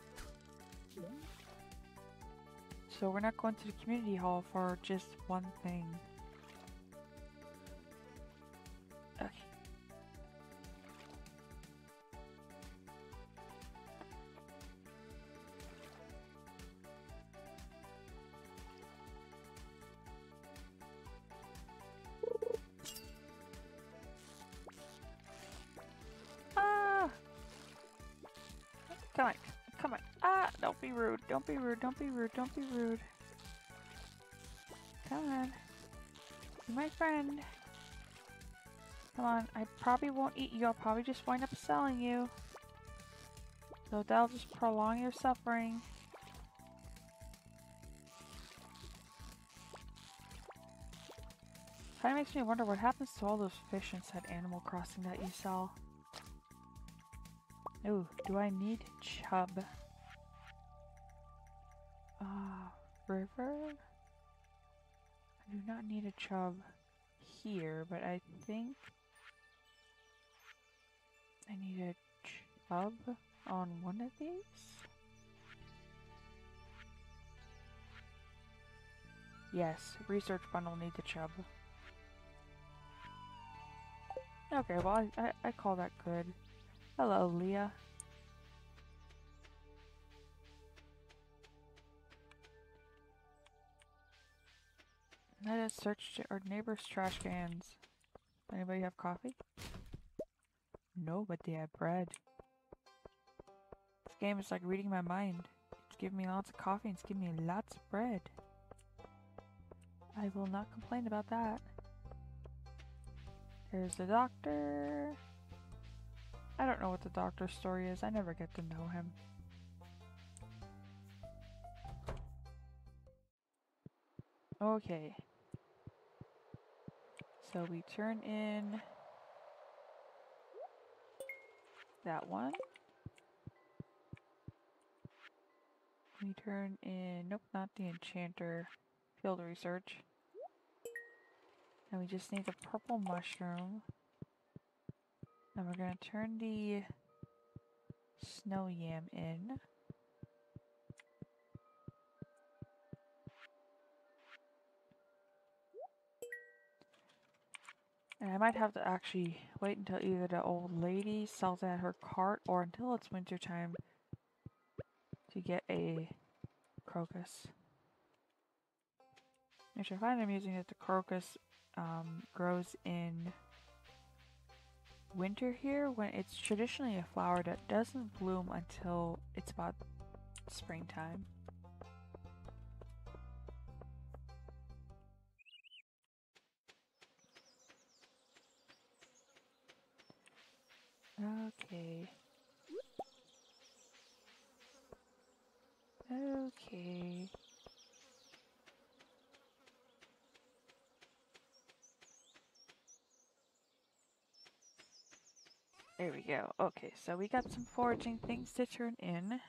So we're not going to the community hall for just one thing. Okay. Come on, come on. Ah, don't be rude, don't be rude, don't be rude, don't be rude. Come on. You're my friend. Come on, I probably won't eat you, I'll probably just wind up selling you. So that'll just prolong your suffering. Kinda makes me wonder what happens to all those fish inside Animal Crossing that you sell. Ooh, do I need chub? River? I do not need a chub here, but I think I need a chub on one of these? Yes, research bundle needs a chub. Okay, well I call that good. Hello, Leah. Let us search our neighbor's trash cans. Anybody have coffee? No, but they have bread. This game is like reading my mind. It's giving me lots of coffee and it's giving me lots of bread. I will not complain about that. There's the doctor. I don't know what the doctor's story is. I never get to know him. Okay. So we turn in that one. We turn in, nope, not the enchanter. Field research. And we just need the purple mushroom. And we're gonna turn the snow yam in. And I might have to actually wait until either the old lady sells it at her cart or until it's winter time to get a crocus. Which I find amusing that the crocus grows in winter here when it's traditionally a flower that doesn't bloom until it's about springtime. Okay. Okay. There we go. Okay, so we got some foraging things to turn in.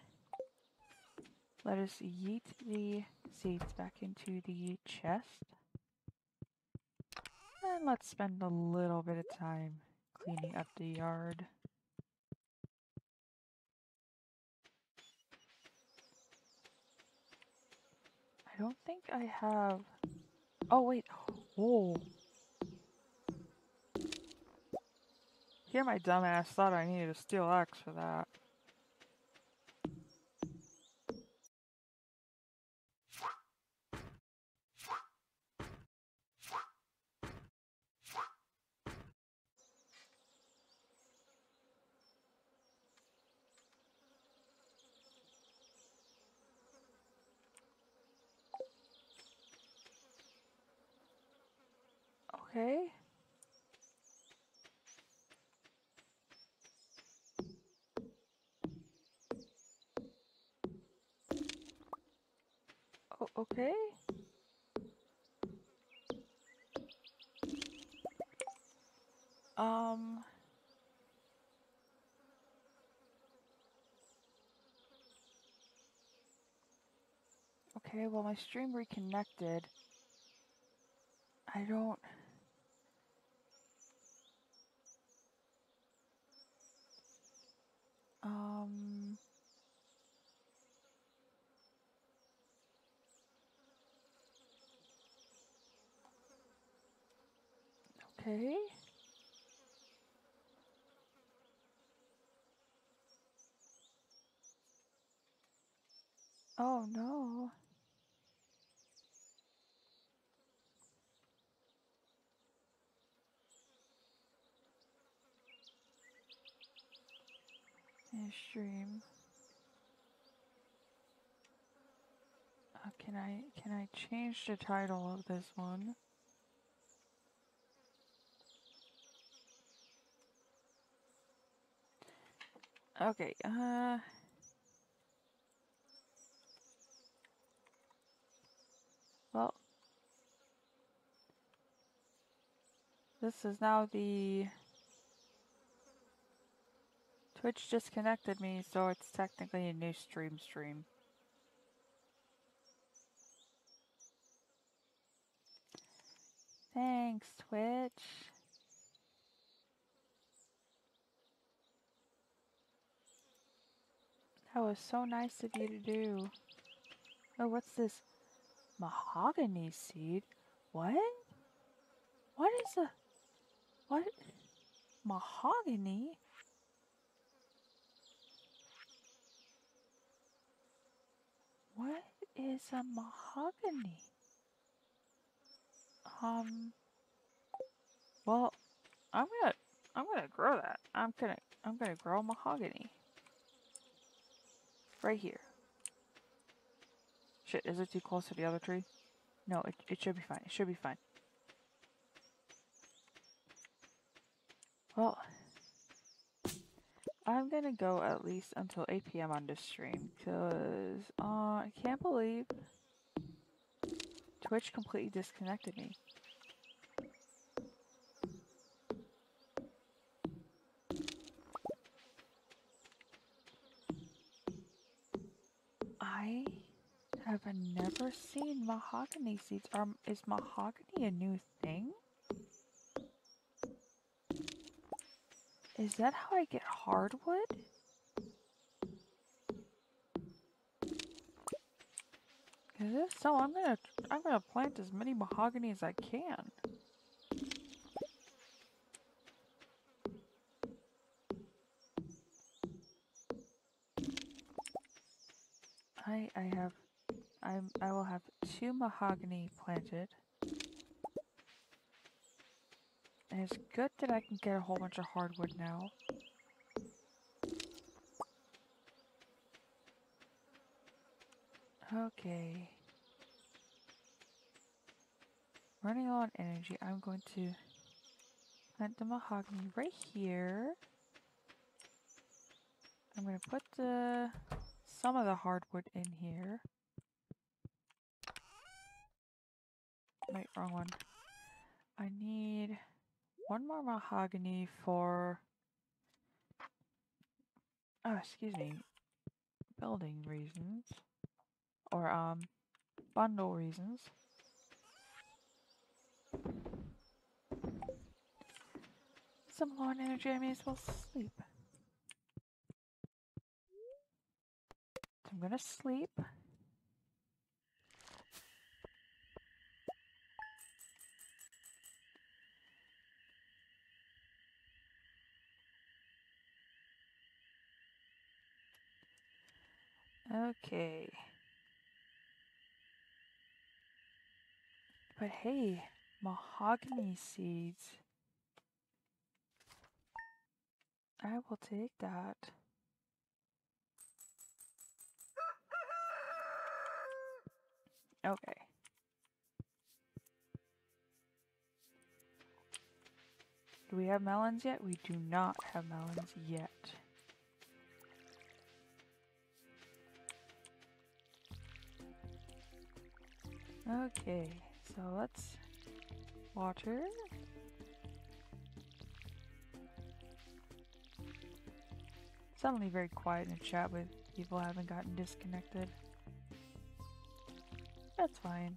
Let us yeet the seeds back into the chest. And let's spend a little bit of time cleaning up the yard. I don't think I have... Oh, wait. Oh. Here my dumbass thought I needed a steel axe for that. Okay. Oh, okay. Okay, well my stream reconnected. I don't... Okay. Oh no. Stream. Can I change the title of this one? Okay, well, this is now the... Twitch disconnected me, so it's technically a new stream. Thanks, Twitch. That was so nice of you to do. Oh, what's this? Mahogany Seed? What? What is a... What? Mahogany? What is a mahogany? Well, I'm gonna grow that. I'm gonna grow mahogany. Right here. Shit, is it too close to the other tree? No, it should be fine. It should be fine. Well, I'm gonna go at least until 8 p.m. on this stream, because, I can't believe Twitch completely disconnected me. I have never seen mahogany seeds. Is mahogany a new thing? Is that how I get hardwood? Cause if so, I'm gonna plant as many mahogany as I can. I will have 2 mahogany planted. And it's good that I can get a whole bunch of hardwood now. Okay. Running low on energy, I'm going to plant the mahogany right here. I'm going to put some of the hardwood in here. Wait, wrong one. I need 1 more mahogany for Oh, excuse me. Building reasons. Or, bundle reasons. Some low on energy, I may as well sleep. So I'm gonna sleep. Okay. But hey, Mahogany Seeds. I will take that. Okay. Do we have melons yet? We do not have melons yet. Okay, so let's water. Suddenly very quiet in the chat with people haven't gotten disconnected. That's fine.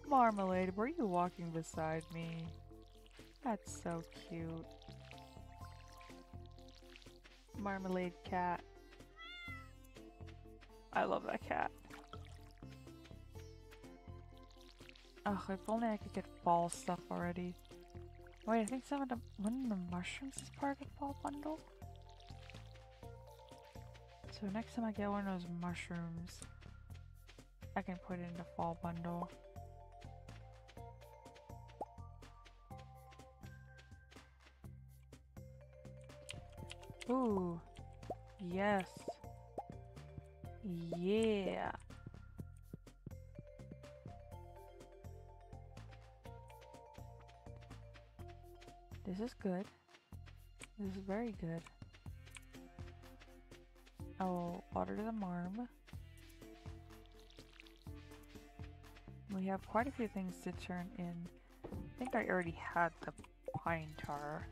Marmalade, were you walking beside me? That's so cute. Marmalade cat. I love that cat. Ugh, if only I could get fall stuff already. Wait, I think one of the mushrooms is part of the fall bundle? So next time I get one of those mushrooms, I can put it in the fall bundle. Ooh, yes. Yeah. This is good. This is very good. I will water the marm. We have quite a few things to turn in. I think I already had the pine tar.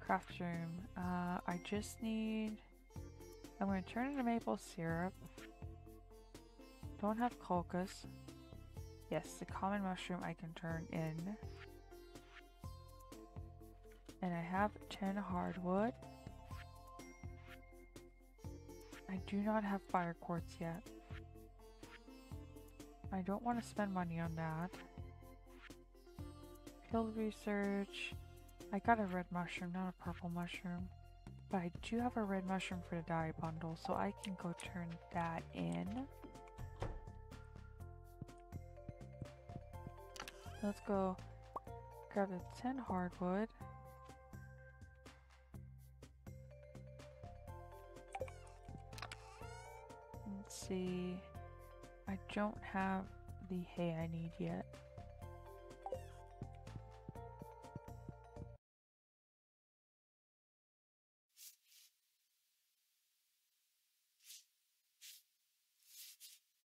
Craft room. I just need... I'm going to turn into maple syrup. Don't have crocus. Yes, the common mushroom I can turn in. And I have 10 hardwood. I do not have fire quartz yet. I don't want to spend money on that. Field research. I got a red mushroom, not a purple mushroom. But I do have a red mushroom for the dye bundle, so I can go turn that in. Let's go grab the 10 hardwood. Let's see. I don't have the hay I need yet.